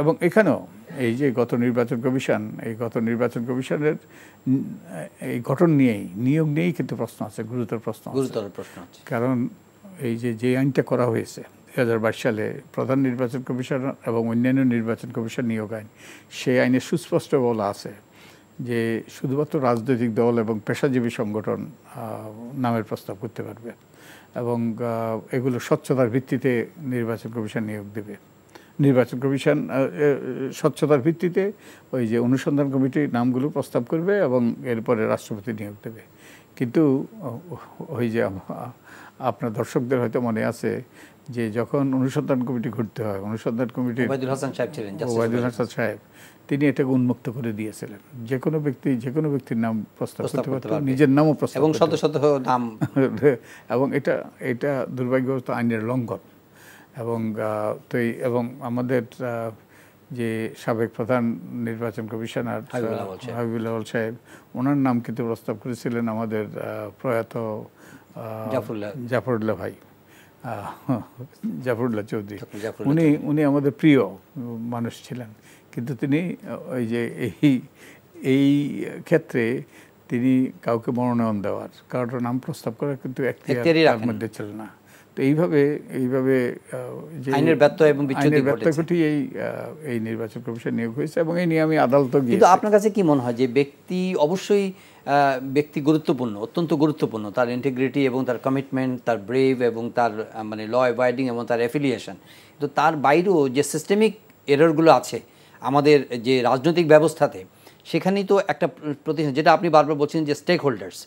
এবং এখানেও এই যে গত নির্বাচন কমিশনের এই গঠন নিয়েই, নিয়োগ নিয়েই কিন্তু প্রশ্ন আছে, গুরুতর প্রশ্ন আছে। কারণ এই যে আইনটা করা হয়েছে 2022 সালে প্রধান নির্বাচন কমিশনার এবং অন্যান্য নির্বাচন কমিশন নিয়োগ আইন, সেই আইনে সুস্পষ্ট বলা আছে যে শুধুমাত্র রাজনৈতিক দল এবং পেশাজীবী সংগঠন নামের প্রস্তাব করতে পারবে, এবং এগুলো স্বচ্ছতার ভিত্তিতে নির্বাচন কমিশন নিয়োগ দেবে। নির্বাচন কমিশন স্বচ্ছতার ভিত্তিতে ওই যে অনুসন্ধান কমিটির নামগুলো প্রস্তাব করবে এবং এরপরে রাষ্ট্রপতি নিয়োগ দেবে। কিন্তু ওই যে আপনার দর্শকদের হয়তো মনে আছে যে যখন অনুসন্ধান কমিটি ঘটতে হয়, অনুসন্ধান কমিটির ওবায়দুল হাসান সাহেব তিনি এটাকে উন্মুক্ত করে দিয়েছিলেন। যে কোনো ব্যক্তির নাম প্রস্তাব করতে পারত, নিজের নামও প্রস্তাব এবং শত শত নাম এবং এটা দুর্ভাগ্যবশত আইনের লঙ্ঘন। এবং আমাদের যে সাবেক প্রধান নির্বাচন কমিশনার হাবিবুল আউয়াল সাহেব, ওনার নাম কিন্তু প্রস্তাব করেছিলেন আমাদের প্রয়াত জাফরুল্লাহ ভাই, জাফরুল্লাহ চৌধুরী। উনি আমাদের প্রিয় মানুষ ছিলেন, কিন্তু তিনি ওই যে এই ক্ষেত্রে তিনি কাউকে মনোনয়ন দেওয়ার কারোর নাম প্রস্তাব করার কিন্তু এখতিয়ার মধ্যে ছিল না। তো এইভাবে আইনের ব্যত্যয় এবং বিচ্যুতি এই নির্বাচন কমিশন নিয়োগ হয়েছে, এবং এই নিয়ে আমি আদালতে গিয়েছি। কিন্তু আপনার কাছে কি মনে হয় যে ব্যক্তি অবশ্যই ব্যক্তি গুরুত্বপূর্ণ, অত্যন্ত গুরুত্বপূর্ণ, তার ইন্টিগ্রিটি এবং তার কমিটমেন্ট, তার ব্রেভ এবং তার মানে ল অ্যাভয়েডিং এবং তার অ্যাফিলিয়েশন, কিন্তু তার বাইরেও যে সিস্টেমিক এররগুলো আছে আমাদের যে রাজনৈতিক ব্যবস্থাতে, সেখানেই তো একটা প্রতিষ্ঠান, যেটা আপনি বারবার বলছেন যে স্টেক হোল্ডার্স,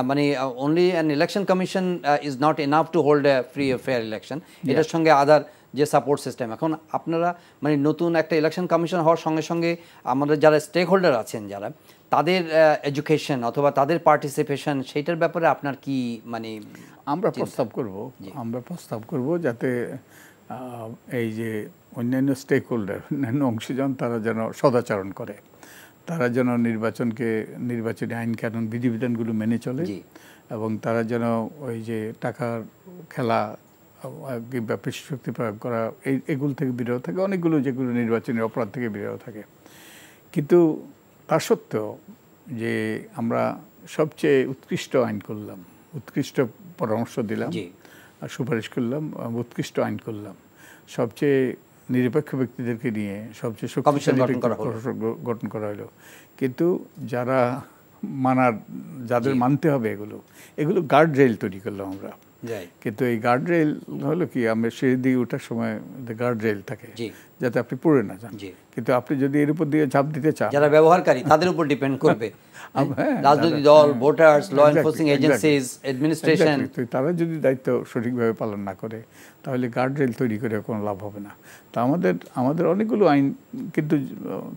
মানে only an election commission is not enough to hold a free ও ফেয়ার ইলেকশন, এটার সঙ্গে আদার যে সাপোর্ট সিস্টেম। এখন আপনারা মানে নতুন একটা ইলেকশন কমিশন হওয়ার সঙ্গে সঙ্গে আমাদের যারা স্টেক হোল্ডার আছেন, যারা তাদের এডুকেশন অথবা তাদের পার্টিসিপেশন, সেইটার ব্যাপারে আপনার কি মানে আমরা প্রস্তাব করব যাতে এই যে অন্যান্য স্টেক হোল্ডার, অন্যান্য অংশীজন, তারা যেন সদাচরণ করে, তারা যেন নির্বাচনী আইন কানুন বিধিবিধানগুলো মেনে চলে, এবং তারা যেন ওই যে টাকার খেলা কিংবা পেশিশক্তি প্রয়োগ করা এগুলো থেকে বিরত থাকে, অনেকগুলো যেগুলো নির্বাচনী অপরাধ থেকে বিরত থাকে। কিন্তু তা সত্ত্বেও যে আমরা সবচেয়ে উৎকৃষ্ট আইন করলাম, উৎকৃষ্ট পরামর্শ দিলাম আর সুপারিশ করলাম, উৎকৃষ্ট আইন করলাম, সবচেয়ে নিরপেক্ষ ব্যক্তিদেরকে নিয়ে সবচেয়ে শক্তিশালী গঠন করা হলো, কিন্তু যাদের মানতে হবে এগুলো গার্ড রেল তৈরি করলাম আমরা। কিন্তু এই গার্ড রেল হলো কি, আমরা সেই দিকে ওঠার সময় গার্ড রেল থাকে যাতে আপনি পড়ে না যান, কিন্তু আপনি যদি এর উপর দিয়ে ঝাঁপ দিতে চান, যারা ব্যবহারকারী তাদের উপর ডিপেন্ড করবে, রাজনৈতিক দল, voters, law enforcing agencies, administration, তারা যদি দায়িত্ব সঠিকভাবে পালন না করে তাহলে গার্ড রেল তৈরি করে কোনো লাভ হবে না। তো আমাদের অনেকগুলো আইন কিন্তু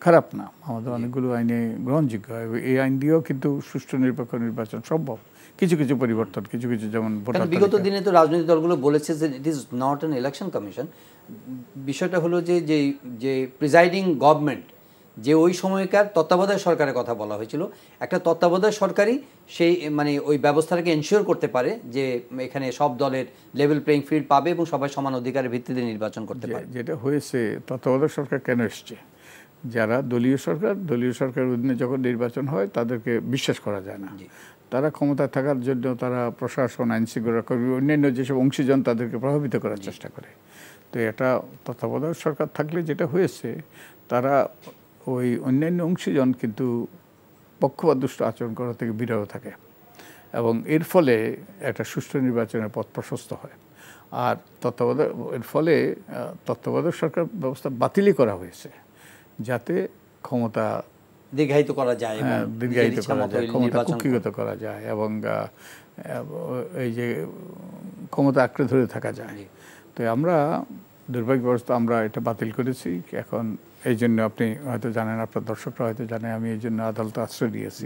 খারাপ না, আমাদের অনেকগুলো আইনে গ্রহণযোগ্য, এই আইন দিয়েও কিন্তু সুষ্ঠু নিরপেক্ষ নির্বাচন সম্ভব। কিছু পরিবর্তন, কিছু যেমন বিগত দিনে তো রাজনৈতিক দলগুলো বলেছে যে it is not an election commission. বিষয়টা হলো যে প্রিজাইডিং গভর্নমেন্ট, যে ওই সময়কার তত্ত্বাবধায়ক সরকারের কথা বলা হয়েছিল, একটা তত্ত্বাবধায়ক সরকারই সেই মানে ওই ব্যবস্থাটাকে এনশিওর করতে পারে যে এখানে সব দলের লেভেল প্লেইং ফিল্ড পাবে এবং সবাই সমান অধিকারের ভিত্তিতে নির্বাচন করতে পারে। যেটা হয়েছে, তত্ত্বাবধায়ক সরকার কেন এসছে? যারা দলীয় সরকারের অধীনে যখন নির্বাচন হয় তাদেরকে বিশ্বাস করা যায় না, তারা ক্ষমতায় থাকার জন্য তারা প্রশাসন, আইন শৃঙ্খলা কর্মী, অন্যান্য যেসব অংশীজন তাদেরকে প্রভাবিত করার চেষ্টা করে। তো এটা তত্ত্বাবধায়ক সরকার থাকলে যেটা হয়েছে, তারা ওই অন্যান্য অংশীজন কিন্তু পক্ষপাতদুষ্ট আচরণ করা থেকে বিরত থাকে এবং এর ফলে একটা সুষ্ঠু নির্বাচনের পথ প্রশস্ত হয়। আর এর ফলে তত্ত্বাবধায়ক সরকার ব্যবস্থা বাতিলই করা হয়েছে যাতে ক্ষমতা দীর্ঘায়িত করা যায়, দীর্ঘায়িত করা যায়, ক্ষমতা কুক্ষিগত করা যায় এবং এই যে ক্ষমতা আঁকড়ে ধরে থাকা যায়। তো আমরা দুর্ভাগ্যবশত আমরা এটা বাতিল করেছি। এখন এই জন্য আপনি হয়তো জানেন, আপনার দর্শকরা হয়তো জানে, আমি এই জন্য আদালতে আশ্রয় দিয়েছি।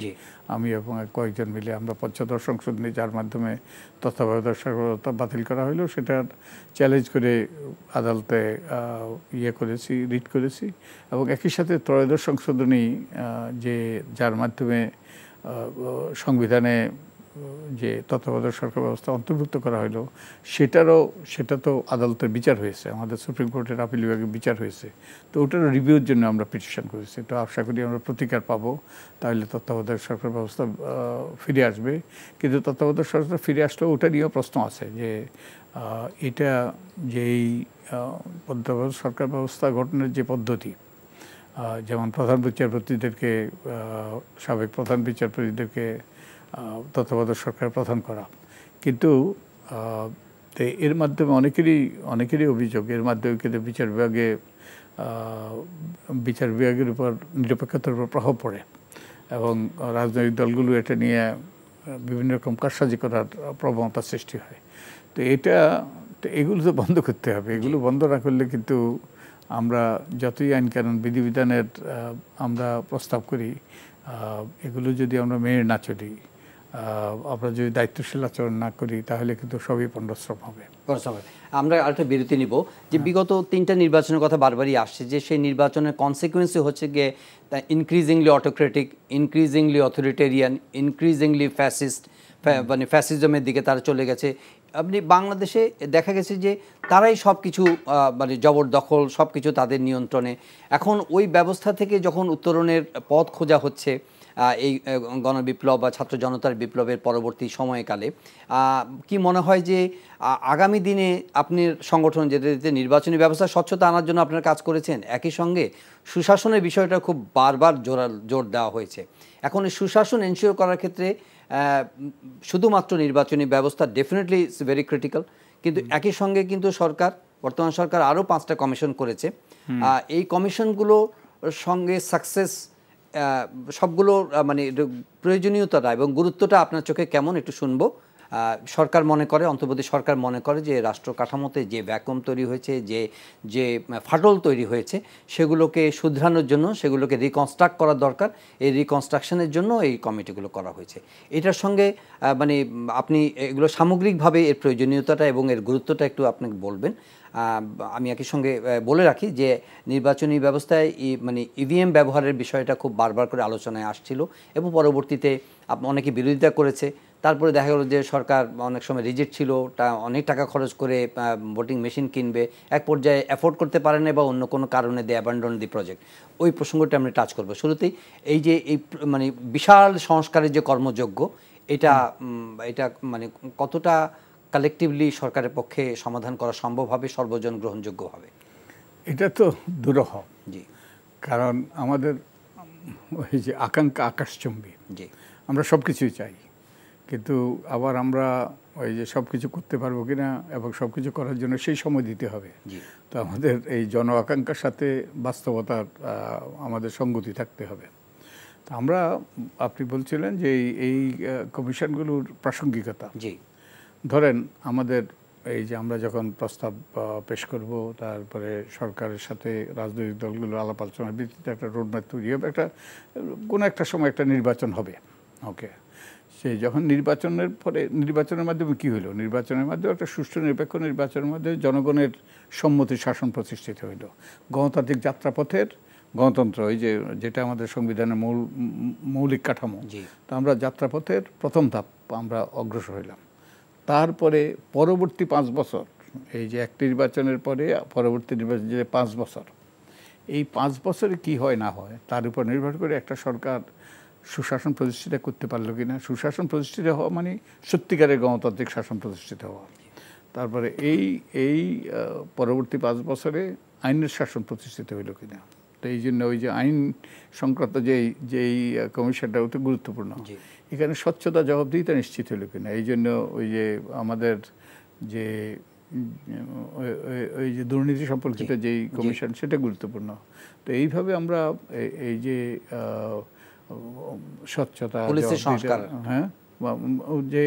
আমি এবং কয়েকজন মিলে আমরা পঞ্চদশ সংশোধনী, যার মাধ্যমে তত্ত্বাবধায়ক সরকার বাতিল করা হলো, সেটার চ্যালেঞ্জ করে আদালতে রিট করেছি এবং একই সাথে ত্রয়োদশ সংশোধনী, যার মাধ্যমে সংবিধানে যে তত্ত্বাবধায়ক সরকার ব্যবস্থা অন্তর্ভুক্ত করা হলো, সেটা তো আদালতের বিচার হয়েছে, আমাদের সুপ্রিম কোর্টের আপিল বিভাগে বিচার হয়েছে। তো ওটারও রিভিউর জন্য আমরা পিটিশন করেছি। তো আশা করি আমরা প্রতিকার পাবো, তাহলে তত্ত্বাবধায়ক সরকার ব্যবস্থা ফিরে আসবে। কিন্তু তত্ত্বাবধায়ক সরকার ফিরে আসলেও ওটা নিয়েও প্রশ্ন আছে যে এটা যেই তত্ত্বাবধায়ক সরকার ব্যবস্থা গঠনের যে পদ্ধতি, যেমন প্রধান বিচারপতিদেরকে, সাবেক প্রধান বিচারপতিদেরকে তত্ত্বাবধায়ক সরকার প্রধান করা, কিন্তু এর মাধ্যমে অনেকেরই অভিযোগ, এর মাধ্যমে কিন্তু বিচার বিভাগের উপর নিরপেক্ষতার উপর প্রভাব পড়ে এবং রাজনৈতিক দলগুলো এটা নিয়ে বিভিন্ন রকম কারসাজি করার প্রবণতা সৃষ্টি হয়। তো এগুলো তো বন্ধ করতে হবে। এগুলো বন্ধ না করলে কিন্তু আমরা যতই আইন কানুন বিধিবিধানের আমরা প্রস্তাব করি, এগুলো যদি আমরা মেনে না চলি, আমরা যদি দায়িত্বশীল আচরণ না করি, তাহলে কিন্তু সবই পণ্ডশ্রম হবে। আমরা আরেকটা বিরতি নিব যে বিগত 3টা নির্বাচনের কথা বারবারই আসছে, যে সেই নির্বাচনের কনসিকুয়েন্সই হচ্ছে গিয়ে increasingly autocratic, increasingly authoritarian, increasingly fascist, মানে ফ্যাসিজমের দিকে তারা চলে গেছে। আপনি বাংলাদেশে দেখা গেছে যে তারাই সব কিছু, মানে জবরদখল সব কিছু তাদের নিয়ন্ত্রণে। এখন ওই ব্যবস্থা থেকে যখন উত্তরণের পথ খোঁজা হচ্ছে এই গণবিপ্লব বা ছাত্র জনতার বিপ্লবের পরবর্তী সময়কালে, কি মনে হয় যে আগামী দিনে আপনি সংগঠন যেতে নির্বাচনী ব্যবস্থা স্বচ্ছতা আনার জন্য আপনারা কাজ করেছেন, একই সঙ্গে সুশাসনের বিষয়টা খুব বারবার জোর দেওয়া হয়েছে। এখন এই সুশাসন এনশিওর করার ক্ষেত্রে শুধুমাত্র নির্বাচনী ব্যবস্থা ডেফিনেটলি ইটস ভেরি ক্রিটিক্যাল, কিন্তু একই সঙ্গে কিন্তু বর্তমান সরকার আরও 5টা কমিশন করেছে। এই কমিশনগুলোর সঙ্গে সাকসেস সবগুলোর মানে প্রয়োজনীয়তাটা এবং গুরুত্বটা আপনার চোখে কেমন একটু শুনবো। সরকার মনে করে, অন্তর্বর্তী সরকার মনে করে যে রাষ্ট্র কাঠামোতে যে ভ্যাকুয়াম তৈরি হয়েছে, যে ফাটল তৈরি হয়েছে, সেগুলোকে শুধরানোর জন্য, সেগুলোকে রিকনস্ট্রাক্ট করা দরকার। এই রিকনস্ট্রাকশনের জন্য এই কমিটিগুলো করা হয়েছে। এটার সঙ্গে মানে আপনি এগুলো সামগ্রিকভাবে এর প্রয়োজনীয়তাটা এবং এর গুরুত্বটা একটু আপনাকে বলবেন। আমি একই সঙ্গে বলে রাখি যে নির্বাচনী ব্যবস্থায় মানে ইভিএম ব্যবহারের বিষয়টা খুব বারবার করে আলোচনায় আসছিল এবং পরবর্তীতে অনেকে বিরোধিতা করেছে। তারপরে দেখা গেল যে সরকার অনেক সময় রিজেক্ট ছিল, অনেক টাকা খরচ করে ভোটিং মেশিন কিনবে, এক পর্যায়ে অ্যাফোর্ড করতে পারে না বা অন্য কোনো কারণে দে অ্যাবান্ডন দি প্রজেক্ট। ওই প্রসঙ্গটা আমরা টাচ করবো শুরুতেই। এই যে এই মানে বিশাল সংস্কারের যে কর্মযজ্ঞ, এটা মানে কতটা কালেকটিভলি সরকারের পক্ষে সমাধান করা সম্ভব হবে, সর্বজন গ্রহণযোগ্য হবে? এটা তো দুরূহ। জি, কারণ আমাদের ওই যে আকাঙ্ক্ষা আকাশচুম্বী। জি, আমরা সব কিছুই চাই, কিন্তু আবার আমরা ওই যে সব কিছু করতে পারবো কিনা এবং সব কিছু করার জন্য সেই সময় দিতে হবে। তো আমাদের এই জন আকাঙ্ক্ষার সাথে বাস্তবতার আমাদের সঙ্গতি থাকতে হবে। তো আপনি বলছিলেন যে এই কমিশনগুলোর প্রাসঙ্গিকতা। জি, ধরেন আমাদের এই যে আমরা যখন প্রস্তাব পেশ করব, তারপরে সরকারের সাথে রাজনৈতিক দলগুলো আলাপ আলোচনার ভিত্তিতে একটা রোডম্যাপ তৈরি হবে, কোনো একটা সময় একটা নির্বাচন হবে। ওকে, সেই যখন নির্বাচনের পরে, নির্বাচনের মাধ্যমে কী হলো? নির্বাচনের মাধ্যমে একটা সুষ্ঠু নিরপেক্ষ নির্বাচনের মাধ্যমে জনগণের সম্মতি শাসন প্রতিষ্ঠিত হইল। গণতান্ত্রিক যাত্রাপথের গণতন্ত্র, এই যেটা আমাদের সংবিধানের মৌলিক কাঠামো, তা আমরা যাত্রাপথের প্রথম ধাপ আমরা অগ্রসর হইলাম। তারপরে পরবর্তী 5 বছর, এই যে এক নির্বাচনের পরে পরবর্তী নির্বাচন যে 5 বছর, এই 5 বছরে কি হয় না হয় তার উপর নির্ভর করে একটা সরকার সুশাসন প্রতিষ্ঠিত করতে পারলো কিনা। সুশাসন প্রতিষ্ঠিত হওয়া মানে সত্যিকারের গণতান্ত্রিক শাসন প্রতিষ্ঠিত হওয়া। তারপরে এই পরবর্তী 5 বছরে আইনের শাসন প্রতিষ্ঠিত হইল কিনা। তো এই জন্য ওই যে আইন সংক্রান্ত যেই কমিশনটা অতি গুরুত্বপূর্ণ। এখানে স্বচ্ছতা জবাবদিহিতা নিশ্চিত হলো কিনা, এই জন্য ওই যে আমাদের যে ওই যে দুর্নীতি সম্পর্কিত যেই কমিশন, সেটা গুরুত্বপূর্ণ। তো এইভাবে আমরা এই যে স্বচ্ছতা, হ্যাঁ, যে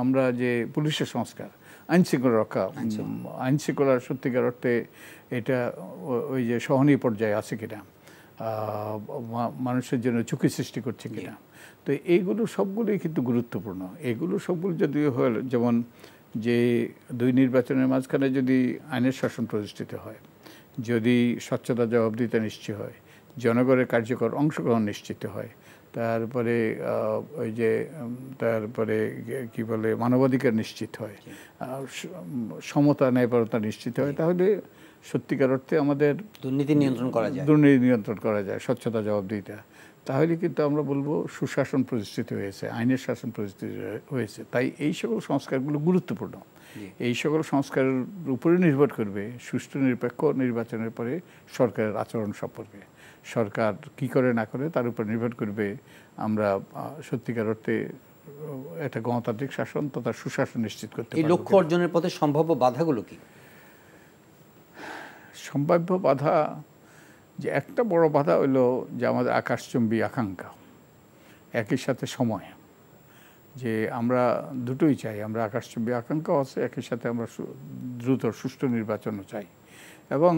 আমরা যে পুলিশের সংস্কার, আইন শৃঙ্খলা রক্ষা, আইন শৃঙ্খলার সত্যিকার অর্থে এটা ওই যে সহনীয় পর্যায়ে আছে কিনা, মানুষের জন্য ঝুঁকি সৃষ্টি করছে কিনা, তো এইগুলো সবগুলোই কিন্তু গুরুত্বপূর্ণ। এগুলো সবগুলো যদি হল, যেমন যে দুই নির্বাচনের মাঝখানে যদি আইনের শাসন প্রতিষ্ঠিত হয়, যদি স্বচ্ছতা জবাবদিহিতা নিশ্চিত হয়, জনগণের কার্যকর অংশগ্রহণ নিশ্চিত হয়, তারপরে ওই যে তারপরে কি বলে মানবাধিকার নিশ্চিত হয়, সমতা ন্যায়পরতা নিশ্চিত হয়, তাহলে সত্যিকার অর্থে আমাদের দুর্নীতি নিয়ন্ত্রণ করা যায়, স্বচ্ছতা জবাবদিহিতা। তাহলে কিন্তু আমরা বলবো সুশাসন প্রতিষ্ঠিত হয়েছে, আইনের শাসন প্রতিষ্ঠিত হয়েছে। তাই এই সকল সংস্কারগুলো গুরুত্বপূর্ণ। এই সকল সংস্কারের উপরে নির্ভর করবে সুষ্ঠু নিরপেক্ষ নির্বাচনের পরে সরকারের আচরণ সম্পর্কে। সরকার কি করে না করে তার উপর নির্ভর করবে আমরা সত্যিকার অর্থে একটা গণতান্ত্রিক শাসন তথা সুশাসন নিশ্চিত করতে পারব। এই লক্ষ্য অর্জনের পথে সম্ভাব্য বাধাগুলো কি? সম্ভাব্য বাধা, যে একটা বড় বাধা হলো যে আমাদের আকাশচুম্বী আকাঙ্ক্ষা, একই সাথে সময়, যে আমরা দুটোই চাই। আমরা আকাশচুম্বী আকাঙ্ক্ষাও আছে, একই সাথে আমরা দ্রুত সুষ্ঠু নির্বাচনও চাই। এবং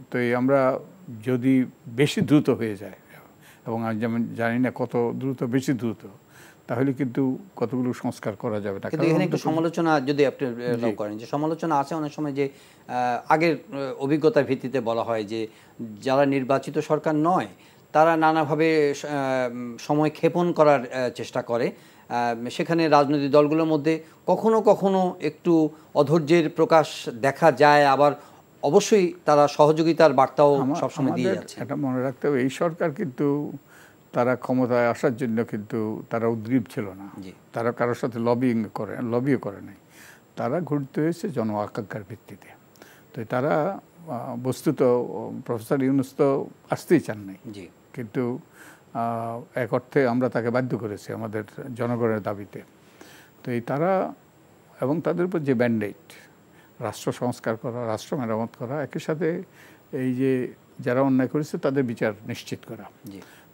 তো আমরা যদি বেশি দ্রুত হয়ে যায়, এবং আমি যেমন জানি না কত দ্রুত, বেশি দ্রুত, তাহলে কিন্তু কতগুলো সংস্কার করা যাবে না। কিন্তু এখানে একটু সমালোচনা যদি আপনি করেন, যে সমালোচনা আছে অনেক সময় যে আগের অভিজ্ঞতার ভিত্তিতে বলা হয় যে যারা নির্বাচিত সরকার নয় তারা নানাভাবে সময় ক্ষেপণ করার চেষ্টা করে, সেখানে রাজনৈতিক দলগুলোর মধ্যে কখনো কখনো একটু অধৈর্যের প্রকাশ দেখা যায়, আবার অবশ্যই তারা সহযোগিতার বার্তাও সবসময় দিয়ে যাচ্ছে। এটা মনে রাখতে হবে, এই সরকার কিন্তু তারা ক্ষমতায় আসার জন্য কিন্তু তারা উদ্গ্রীব ছিল না, তারা কারোর সাথে লবিও করে নাই। তারা ঘুরতে হয়েছে জন আকাঙ্ক্ষার ভিত্তিতে। তো তারা বস্তুত প্রফেসর ইউনূস তো আসতেই চান নাই, কিন্তু এক অর্থে আমরা তাকে বাধ্য করেছি আমাদের জনগণের দাবিতে। তো এই তারা এবং তাদের উপর যে ব্যান্ডেট, রাষ্ট্র সংস্কার করা, রাষ্ট্র মেরামত করা, একই সাথে এই যে যারা অন্যায় করেছে তাদের বিচার নিশ্চিত করা।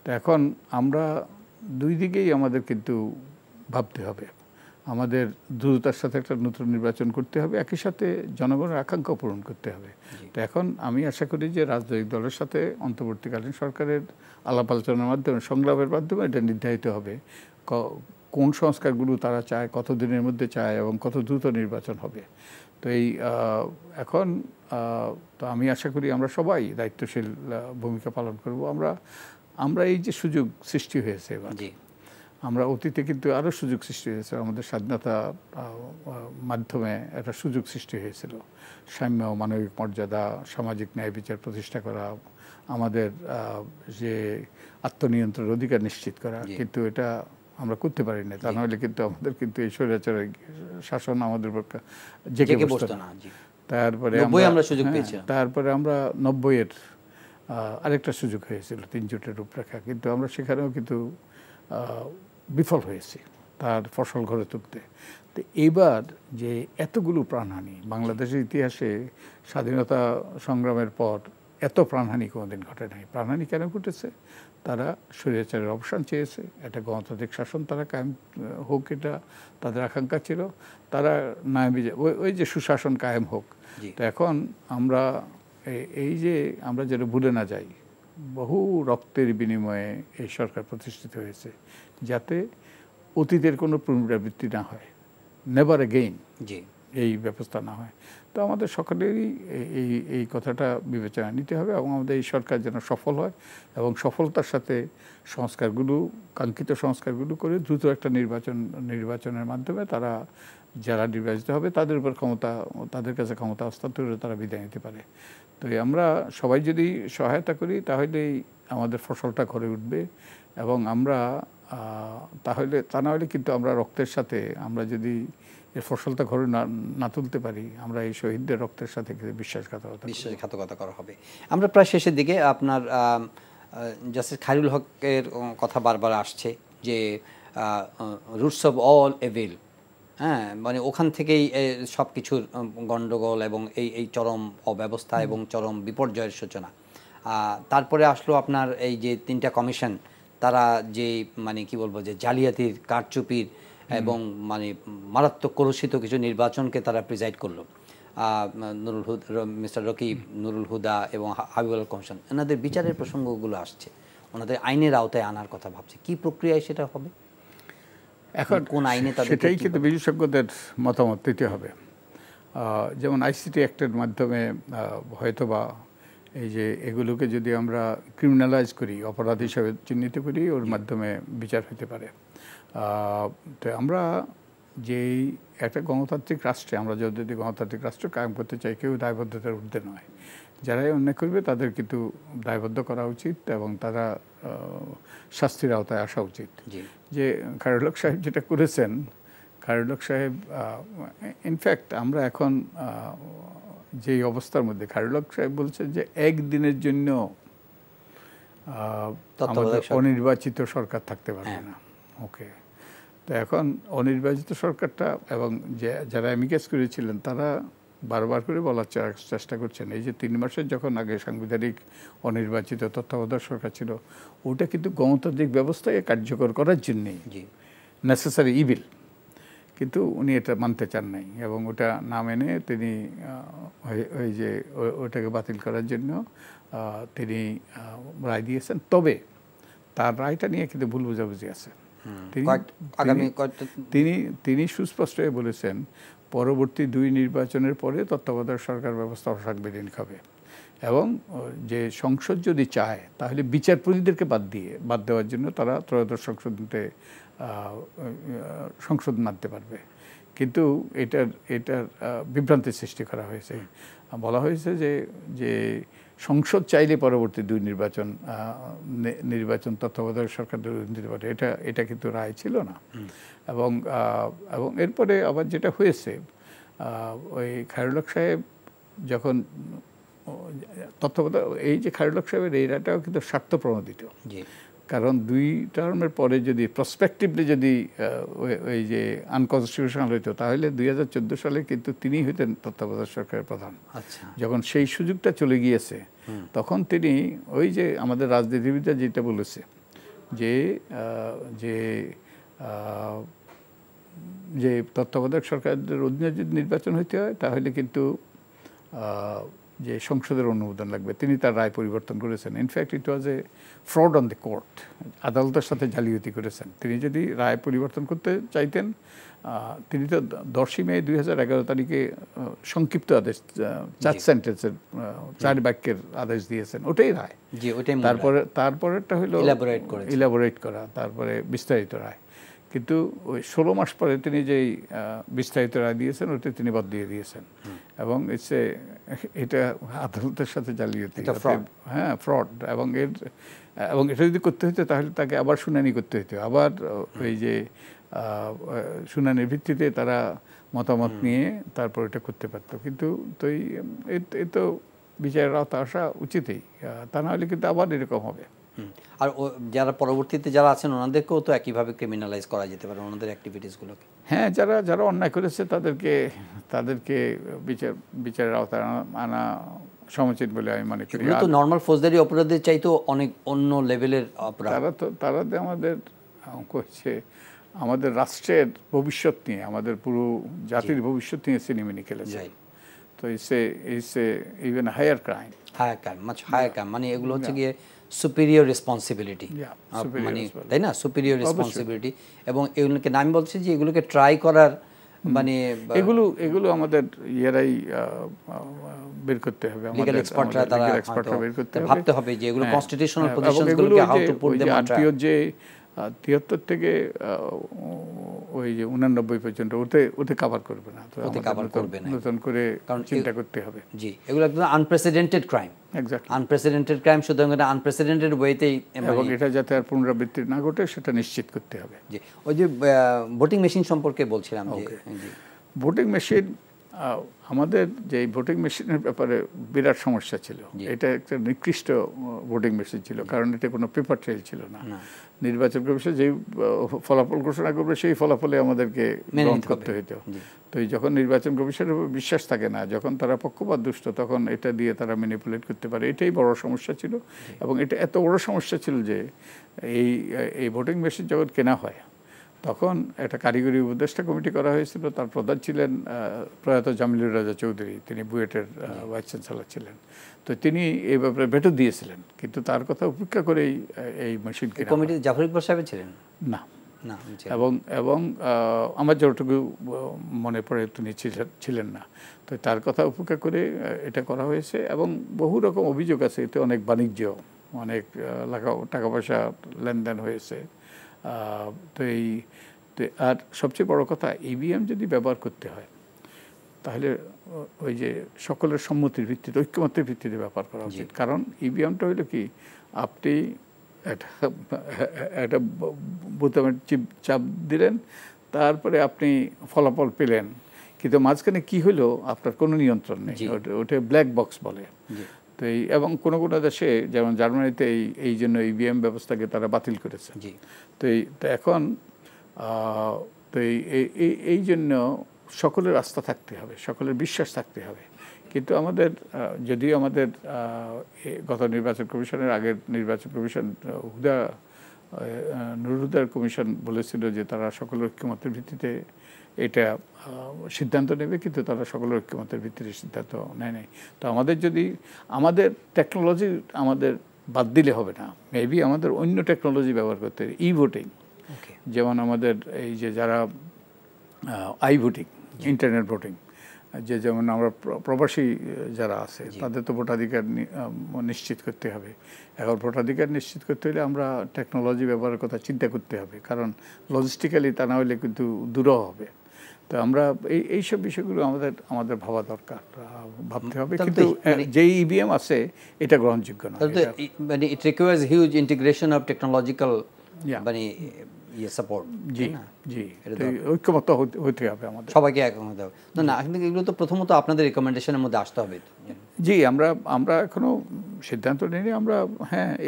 তো এখন আমরা দুই দিকেই আমাদের কিন্তু ভাবতে হবে। আমাদের দ্রুততার সাথে একটা নতুন নির্বাচন করতে হবে, একই সাথে জনগণের আকাঙ্ক্ষা পূরণ করতে হবে। তো এখন আমি আশা করি যে রাজনৈতিক দলের সাথে অন্তর্বর্তীকালীন সরকারের আলাপ আলোচনার মাধ্যমে, সংলাপের মাধ্যমে এটা নির্ধারিত হবে কোন সংস্কারগুলো তারা চায়, কত দিনের মধ্যে চায় এবং কত দ্রুত নির্বাচন হবে। তো এই এখন তো আমি আশা করি আমরা সবাই দায়িত্বশীল ভূমিকা পালন করব। আমরা এই যে সুযোগ সৃষ্টি হয়েছে এবার, আমরা অতীতে কিন্তু আরও সুযোগ সৃষ্টি হয়েছে, আমাদের স্বাধীনতা মাধ্যমে একটা সুযোগ সৃষ্টি হয়েছিল, সাম্য, মানবিক মর্যাদা, সামাজিক ন্যায় বিচার প্রতিষ্ঠা করা, আমাদের যে আত্মনিয়ন্ত্রণের অধিকার নিশ্চিত করা, কিন্তু এটা আমরা করতে পারি না। তা নাহলে কিন্তু আমাদের কিন্তু এই স্বৈরাচারের শাসন আমাদের জেগে বসতো না। তারপরে আমরা 90-এর আরেকটা সুযোগ হয়েছিল 3 জোটের রূপরেখা, কিন্তু আমরা সেখানেও কিন্তু বিফল হয়েছি তার ফসল ঘরে তুলতে। তো এইবার যে এতগুলো প্রাণহানি বাংলাদেশের ইতিহাসে স্বাধীনতা সংগ্রামের পর এত প্রাণহানি কোনোদিন ঘটে নাই। প্রাণহানি কেন ঘটেছে? তারা স্বৈরাচারের অবসান চেয়েছে, একটা গণতান্ত্রিক শাসন তারা কায়েম হোক, এটা তাদের আকাঙ্ক্ষা ছিল। তারা ওই যে সুশাসন কায়েম হোক। তো এখন আমরা এই যে আমরা যেটা ভুলে না যাই, বহু রক্তের বিনিময়ে এই সরকার প্রতিষ্ঠিত হয়েছে, যাতে অতীতের কোনো পুনরাবৃত্তি না হয়, নেভার এগেইন এই ব্যবস্থা না হয়। তো আমাদের সকলেরই এই কথাটা বিবেচনা নিতে হবে, এবং আমাদের এই সরকার যেন সফল হয় এবং সফলতার সাথে সংস্কারগুলো, কাঙ্ক্ষিত সংস্কারগুলো করে দ্রুত একটা নির্বাচনের মাধ্যমে তারা যারা নির্বাচিত হবে তাদের কাছে ক্ষমতা হস্তান্তর করে তারা বিদায় নিতে পারে। তো আমরা সবাই যদি সহায়তা করি তাহলেই আমাদের ফসলটা ঘরে উঠবে, এবং আমরা তা না হলে কিন্তু আমরা রক্তের সাথে আমরা যদি এর ফসলটা ঘরে না তুলতে পারি, আমরা এই শহীদদের রক্তের সাথে বিশ্বাসঘাতকতা করা হবে। আমরা প্রায় শেষের দিকে, আপনার জাস্টিস খায়রুল হকের কথা বারবার আসছে যে রুটস অফ অল এভিল, হ্যাঁ, মানে ওখান থেকেই সব কিছুর গণ্ডগোল এবং এই চরম অব্যবস্থা এবং চরম বিপর্যয়ের সূচনা। তারপরে আসলো আপনার এই যে 3টা কমিশন, তারা যে মানে কি বলবো যে জালিয়াতির, কারচুপির এবং মানে মারাত্মক কলুষিত কিছু নির্বাচনকে তারা প্রিজাইড করলো। মিস্টার রকিব, নুরুল হুদা এবং হাবিবুল কমিশন, এনাদের বিচারের প্রসঙ্গগুলো আসছে, ওনাদের আইনের আওতায় আনার কথা ভাবছে। কি প্রক্রিয়ায় সেটা হবে এখন, কোন আইনে? সেটাই কিন্তু বিশেষজ্ঞদের মতামত দিতে হবে। যেমন আইসিটি অ্যাক্টের মাধ্যমে হয়তোবা এই যে এগুলোকে যদি আমরা ক্রিমিনালাইজ করি, অপরাধ হিসাবে চিহ্নিত করি, ওর মাধ্যমে বিচার হতে পারে। তো আমরা যেই একটা গণতান্ত্রিক রাষ্ট্রে, আমরা যদি গণতান্ত্রিক রাষ্ট্র কায়েম করতে চাই, কেউ দায়বদ্ধতার ঊর্ধ্বে নয়। যারাই অন্যায় করবে তাদের কিন্তু দায়বদ্ধ করা উচিত এবং তারা শাস্তির আওতায় আসা উচিত। যে খায়রুল হক সাহেব যেটা করেছেন, খায়রুল হক সাহেব ইনফ্যাক্ট আমরা এখন যেই অবস্থার মধ্যে, খায়রুল হক সাহেব বলছেন যে একদিনের জন্য অনির্বাচিত সরকার থাকতে পারবে না। ওকে, তো এখন অনির্বাচিত সরকারটা, এবং যারা অ্যামিকাস করেছিলেন তারা বারবার করে বলার চেষ্টা করছেন এই যে 3 মাসের যখন আগে সাংবিধানিক অনির্বাচিত তত্ত্বাবধায়ক সরকার ছিল, ওটা কিন্তু গণতান্ত্রিক ব্যবস্থায় কার্যকর করার জন্যেই নেসেসারি ইভিল, কিন্তু উনি এটা মানতে চান নাই এবং ওটা না মেনে তিনি ওই যে ওটাকে বাতিল করার জন্য তিনি রায় দিয়েছেন। তবে তার রায়টা নিয়ে কিন্তু ভুল বোঝাবুঝি আছে। তিনি সুস্পষ্ট হয়ে বলেছেন পরবর্তী 2 নির্বাচনের পরে তত্ত্বাবধায়ক সরকার ব্যবস্থা অসাংবিধানিক হবে এবং যে সংসদ যদি চায় তাহলে বিচারপতিদেরকে বাদ দেওয়ার জন্য তারা ত্রয়োদশ সংশোধন আনতে পারবে। কিন্তু এটার বিভ্রান্তির সৃষ্টি করা হয়েছে। বলা হয়েছে যে সংসদ চাইলে পরবর্তী 2 নির্বাচন তত্ত্বাবধায়ক সরকার দিতে পারে, এটা কিন্তু রায় ছিল না। এবং এরপরে আবার যেটা হয়েছে, ওই খায়রুল হক সাহেব যখন তত্ত্বাবধায়ক, এই যে খায়রুল হক সাহেবের এই রায়টাও কিন্তু স্বার্থপ্রণোদিত। কারণ 2 টার্মের পরে যদি প্রসপেক্টিভলি যদি ওই যে আনকনস্টিটিউশনাল হইতো, তাহলে 2014 সালে কিন্তু তিনি হইতেন তত্ত্বাবধায়ক সরকারের প্রধান। যখন সেই সুযোগটা চলে গিয়েছে, তখন তিনি ওই যে আমাদের রাজনীতিবিদরা যেটা বলেছে যে তত্ত্বাবধায়ক সরকারের অধীনে যদি নির্বাচন হইতে হয় তাহলে কিন্তু যে সংসদের অনুমোদন লাগবে, তিনি তার রায় পরিবর্তন করেছেন। In fact it was a fraud on the court, আদালতের সাথে জালিয়াতি করেছেন। তিনি যদি রায় পরিবর্তন করতে চাইতেন, তিনি তো 10ই মে 2011 তারিখে সংক্ষিপ্ত আদেশ, 4 সেন্টেন্সের 4 বাক্যের আদেশ দিয়েছেন, ওটাই রায়। তারপরেরটা হলো ইলাবোরেট করা, তারপরে বিস্তারিত রায়। কিন্তু ওই 16 মাস পরে তিনি যেই বিস্তারিত রায় দিয়েছেন ওটা তিনি বাদ দিয়ে দিয়েছেন এবং এটা আদালতের সাথে জালিয়াতি, হ্যাঁ, ফ্রড। এবং এটা যদি করতে হতো তাহলে তাকে আবার শুনানি করতে হতো, আবার ওই যে শুনানির ভিত্তিতে তারা মতামত নিয়ে তারপর এটা করতে পারতো। কিন্তু তো এই তো বিচারের আওতা আসা উচিতই, তা না হলে কিন্তু আবার এরকম হবে। আর যারা পরবর্তীতে যারা আছেন ওনাদেরকেও তো একইভাবে ক্রিমিনালাইজ করা যেতে পারে, ওনাদের অ্যাক্টিভিটিসগুলোকে। হ্যাঁ, যারা অন্যায় করেছে তাদেরকে বিচারের আওতায় আনা সমুচিত বলে আমি মনে করি। তো নর্মাল ফৌজদারি অপরাধের চাইতো অনেক অন্য লেভেলের অপরাধ। তারা আমাদের রাষ্ট্রের ভবিষ্যৎ নিয়ে, আমাদের পুরো জাতির ভবিষ্যৎ নিয়ে সিনেমিনি খেলেছে। তো even higher crime, much higher crime, মানে এগুলো হচ্ছে গিয়ে সুপিরিয়র রেসপন্সিবিলিটি, মানে তাই না, সুপিরিয়র রেসপন্সিবিলিটি। এবং এগুলোকে আমি বলছি যে এগুলোকে ট্রাই করার মানে এগুলো আমাদের ইয়েরাই বের করতে হবে, লিগ্যাল এক্সপার্টরা তারা ভাবতে হবে যে এগুলো কনস্টিটিউশনাল পজিশনগুলোকে how to put them on trial. যে 73 থেকে ওই যে 89 পর্যন্ত ওতে কভার করবে না, তো নতুন করে চিন্তা করতে হবে। জি, এগুলো একদম unprecedented crime, exactly unprecedented crime, সুতরাং এটা আনপ্রেসিডেন্টেড ওয়েতেই, এবং এটা যাতে আর পুনরাবৃত্তি না ঘটে সেটা নিশ্চিত করতে হবে। জি, ওই যে ভোটিং মেশিন সম্পর্কে বলছিলাম যে ভোটিং মেশিন, আমাদের যে ভোটিং মেশিনের ব্যাপারে বিরাট সমস্যা ছিল। এটা একটা নিকৃষ্ট ভোটিং মেশিন ছিল, কারণ এটা কোনো পেপার ট্রেল ছিল না। নির্বাচন কমিশন যেই ফলাফল ঘোষণা করবে সেই ফলাফলে আমাদেরকে গ্রহণ করতে হতো। তো যখন নির্বাচন কমিশনের উপর বিশ্বাস থাকে না, যখন তারা পক্ষপাত দুষ্ট, তখন এটা দিয়ে তারা ম্যানিপুলেট করতে পারে। এটাই বড় সমস্যা ছিল। এবং এটা এত বড় সমস্যা ছিল যে এই ভোটিং মেশিন যখন কেনা হয়, তখন একটা কারিগরি উপদেষ্টা কমিটি করা হয়েছিল। তার প্রধান ছিলেন প্রয়াত জামিলুর রাজা চৌধুরী, তিনি বুয়েটের ভাইস চ্যান্সেলর ছিলেন। তো তিনি এই ব্যাপারে ভেটো দিয়েছিলেন, কিন্তু তার কথা উপেক্ষা করেই এই মেশিন কেনা। কমিটি জাফর ইকবাল সাহেব ছিলেন না। এবং আমার যতটুকু মনে পড়ে তিনি ছিলেন না। তো তার কথা উপেক্ষা করে এটা করা হয়েছে। এবং বহু রকম অভিযোগ আছে, এতে অনেক বাণিজ্য, অনেক টাকা পয়সা লেনদেন হয়েছে। আর সবচেয়ে বড় কথা, ইভিএম যদি ব্যবহার করতে হয় তাহলে ওই যে সকলের সম্মতির ভিত্তিতে, ঐক্যমত্যের ভিত্তিতে ব্যবহার করা উচিত। কারণ ইভিএমটা হইলো কি, আপনি একটা বোতামে চাপ দিলেন, তারপরে আপনি ফলাফল পেলেন, কিন্তু মাঝখানে কি হলো আপনার কোনো নিয়ন্ত্রণ নেই। ওটা ব্ল্যাক বক্স বলে। তো এবং কোনো কোনো দেশে, যেমন জার্মানিতে, এই জন্য ইভিএম ব্যবস্থাকে তারা বাতিল করেছে। তো এখন এই জন্য সকলের আস্থা থাকতে হবে, সকলের বিশ্বাস থাকতে হবে। কিন্তু আমাদের যদিও আমাদের গত নির্বাচন কমিশনের আগের নির্বাচন কমিশন নুরুদার কমিশন বলেছিল যে তারা সকলের ঐক্যমতের ভিত্তিতে এটা সিদ্ধান্ত নেবে, কিন্তু তারা সকলের ঐক্যমতের ভিত্তিতে সিদ্ধান্ত নেয় নাই। তো আমাদের টেকনোলজি আমাদের বাদ দিলে হবে না, মেবি আমাদের অন্য টেকনোলজি ব্যবহার করতে হবে। ই ভোটিং, যেমন আমাদের এই যে যারা আই ভোটিং, ইন্টারনেট ভোটিং, যেমন আমরা প্রবাসী যারা আছে তাদের তো ভোটাধিকার নিশ্চিত করতে হবে। এখন ভোটাধিকার নিশ্চিত করতে হলে আমরা টেকনোলজি ব্যবহারের কথা চিন্তা করতে হবে, কারণ লজিস্টিক্যালি তা না হলে কিন্তু দূরও হবে। তো আমরা এইসব বিষয়গুলো আমাদের ভাবা দরকার, ভাবতে হবে। কিন্তু যেই ইভিএম আছে এটা গ্রহণযোগ্য না। মানে it requires huge integration of technological মানে সাপোর্ট। জি, ঐক্যমত্য হতে হবে আমাদের, সবাইকে একমত হবে। না, এগুলো তো প্রথমত আপনাদের রিকমেন্ডেশনের মধ্যে আসতে হবে। জি, আমরা এখনো সিদ্ধান্ত নিইনি। আমরা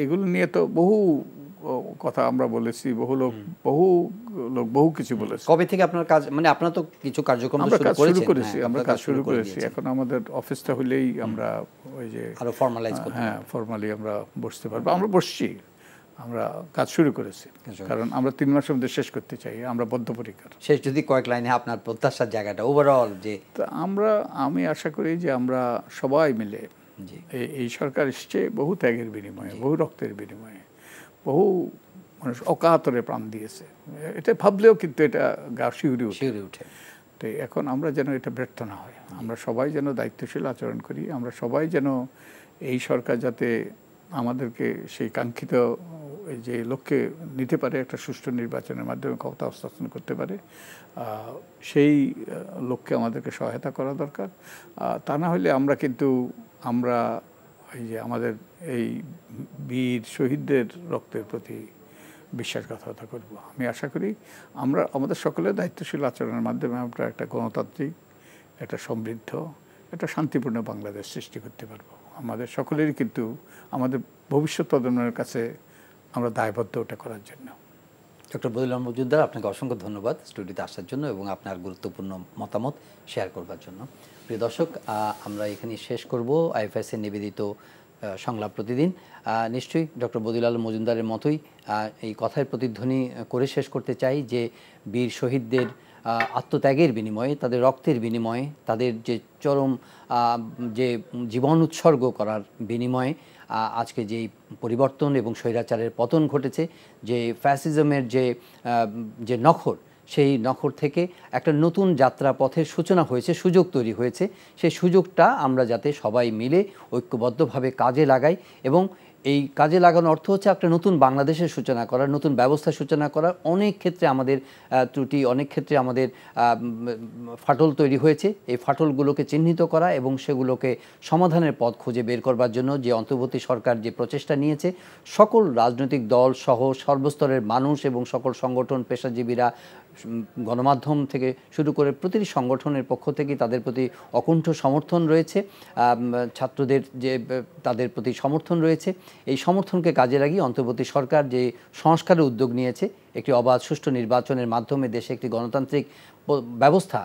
এগুলো নিয়ে তো বহু কথা আমরা বলেছি, বহু লোক বহু কিছু বলেছে। কবে থেকে আপনার কাজ, মানে আপনারা তো কিছু কার্যক্রম আমরা কাজ শুরু করেছি। এখন আমাদের অফিসটা হলেই আমরা ওই যে আরো ফর্মালাইজ করতে, ফর্মালি আমরা বসতে পারবো। আমরা বসছি, আমরা কাজ শুরু করেছি, কারণ আমরা 3 মাসের মধ্যে শেষ করতে চাই। আমরা বদ্ধপরিকর। শেষ যদি কয়েক লাইনে আপনার প্রত্যাশার জায়গাটা ওভারঅল যে আমি আশা করি যে আমরা সবাই মিলে, এই সরকার এসছে বহু ত্যাগের বিনিময়ে, বহু রক্তের বিনিময়ে, বহু মানুষ অকাতরে প্রাণ দিয়েছে। এটা ভাবলেও কিন্তু এটা গা শিউরে উঠে। তো এখন আমরা যেন এটা ব্যর্থ না হয়, আমরা সবাই যেন দায়িত্বশীল আচরণ করি। আমরা সবাই যেন এই সরকার যাতে আমাদেরকে সেই কাঙ্ক্ষিত যে লক্ষ্যে নিতে পারে, একটা সুষ্ঠু নির্বাচনের মাধ্যমে ক্ষমতা হস্তান্তর করতে পারে, সেই লক্ষ্যে আমাদেরকে সহায়তা করা দরকার। তা না হলে আমরা এই যে আমাদের এই বীর শহীদদের রক্তের প্রতি বিশ্বাসঘাতকতা করব। আমি আশা করি আমরা আমাদের সকলের দায়িত্বশীল আচরণের মাধ্যমে আমরা একটা গণতান্ত্রিক, একটা সমৃদ্ধ, একটা শান্তিপূর্ণ বাংলাদেশ সৃষ্টি করতে পারবো। আমাদের সকলেরই কিন্তু আমাদের ভবিষ্যৎ প্রজন্মের কাছে আমরা দায়বদ্ধ ওটা করার জন্য। ডক্টর বদিউল আলম মজুমদার, আপনাকে অসংখ্য ধন্যবাদ স্টুডিওতে আসার জন্য এবং আপনার গুরুত্বপূর্ণ মতামত শেয়ার করবার জন্য। প্রিয় দর্শক, আমরা এখানে শেষ করব আইএফএসএ নিবেদিত সংলাপ প্রতিদিন। নিশ্চয়ই ডক্টর বদিউল আলম মজুমদারের মতোই এই কথার প্রতিধ্বনি করে শেষ করতে চাই যে বীর শহীদদের আত্মত্যাগের বিনিময়ে, তাদের রক্তের বিনিময়ে, তাদের যে চরম যে জীবন উৎসর্গ করার বিনিময়ে আজকে যেই পরিবর্তন এবং স্বৈরাচারের পতন ঘটেছে, যে ফ্যাসিজমের যে নখর, সেই নখর থেকে একটা নতুন যাত্রা পথের সূচনা হয়েছে, সুযোগ তৈরি হয়েছে। সেই সুযোগটা আমরা যাতে সবাই মিলে ঐক্যবদ্ধভাবে কাজে লাগাই এবং এই কাজে লাগানোর অর্থ হচ্ছে একটা নতুন বাংলাদেশের সূচনা করা, নতুন ব্যবস্থার সূচনা করা। অনেক ক্ষেত্রে আমাদের ত্রুটি, অনেক ক্ষেত্রে আমাদের ফাটল তৈরি হয়েছে। এই ফাটলগুলোকে চিহ্নিত করা এবং সেগুলোকে সমাধানের পথ খুঁজে বের করবার জন্য যে অন্তর্বর্তী সরকার যে প্রচেষ্টা নিয়েছে, সকল রাজনৈতিক দল সহ সর্বস্তরের মানুষ এবং সকল সংগঠন, পেশাজীবীরা, গণমাধ্যম থেকে শুরু করে প্রতিটি সংগঠনের পক্ষ থেকে তাদের প্রতি অকুণ্ঠ সমর্থন রয়েছে। ছাত্রদের যে তাদের প্রতি সমর্থন রয়েছে, এই সমর্থনকে কাজে লাগিয়ে অন্তর্বর্তী সরকার যে সংস্কারের উদ্যোগ নিয়েছে, একটি অবাধ সুষ্ঠু নির্বাচনের মাধ্যমে দেশে একটি গণতান্ত্রিক ব্যবস্থা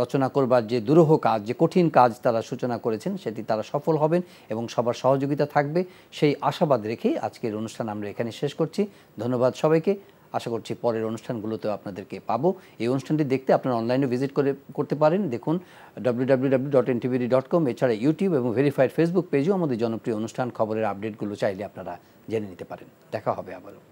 রচনা করবার যে দুরূহ কাজ, যে কঠিন কাজ তারা সূচনা করেছেন, সেটি তারা সফল হবেন এবং সবার সহযোগিতা থাকবে, সেই আশাবাদ রেখেই আজকের অনুষ্ঠান আমরা এখানে শেষ করছি। ধন্যবাদ সবাইকে। আশা করছি পরের অনুষ্ঠানগুলোতেও আপনাদেরকে পাবো। এই অনুষ্ঠানটি দেখতে আপনারা অনলাইনে ভিজিট করতে পারেন। দেখুন www.ntvd.com। এছাড়া ইউটিউব এবং ভেরিফাইড ফেসবুক পেজেও আমাদের জনপ্রিয় অনুষ্ঠান খবরের আপডেটগুলো চাইলে আপনারা জেনে নিতে পারেন। দেখা হবে আবারও।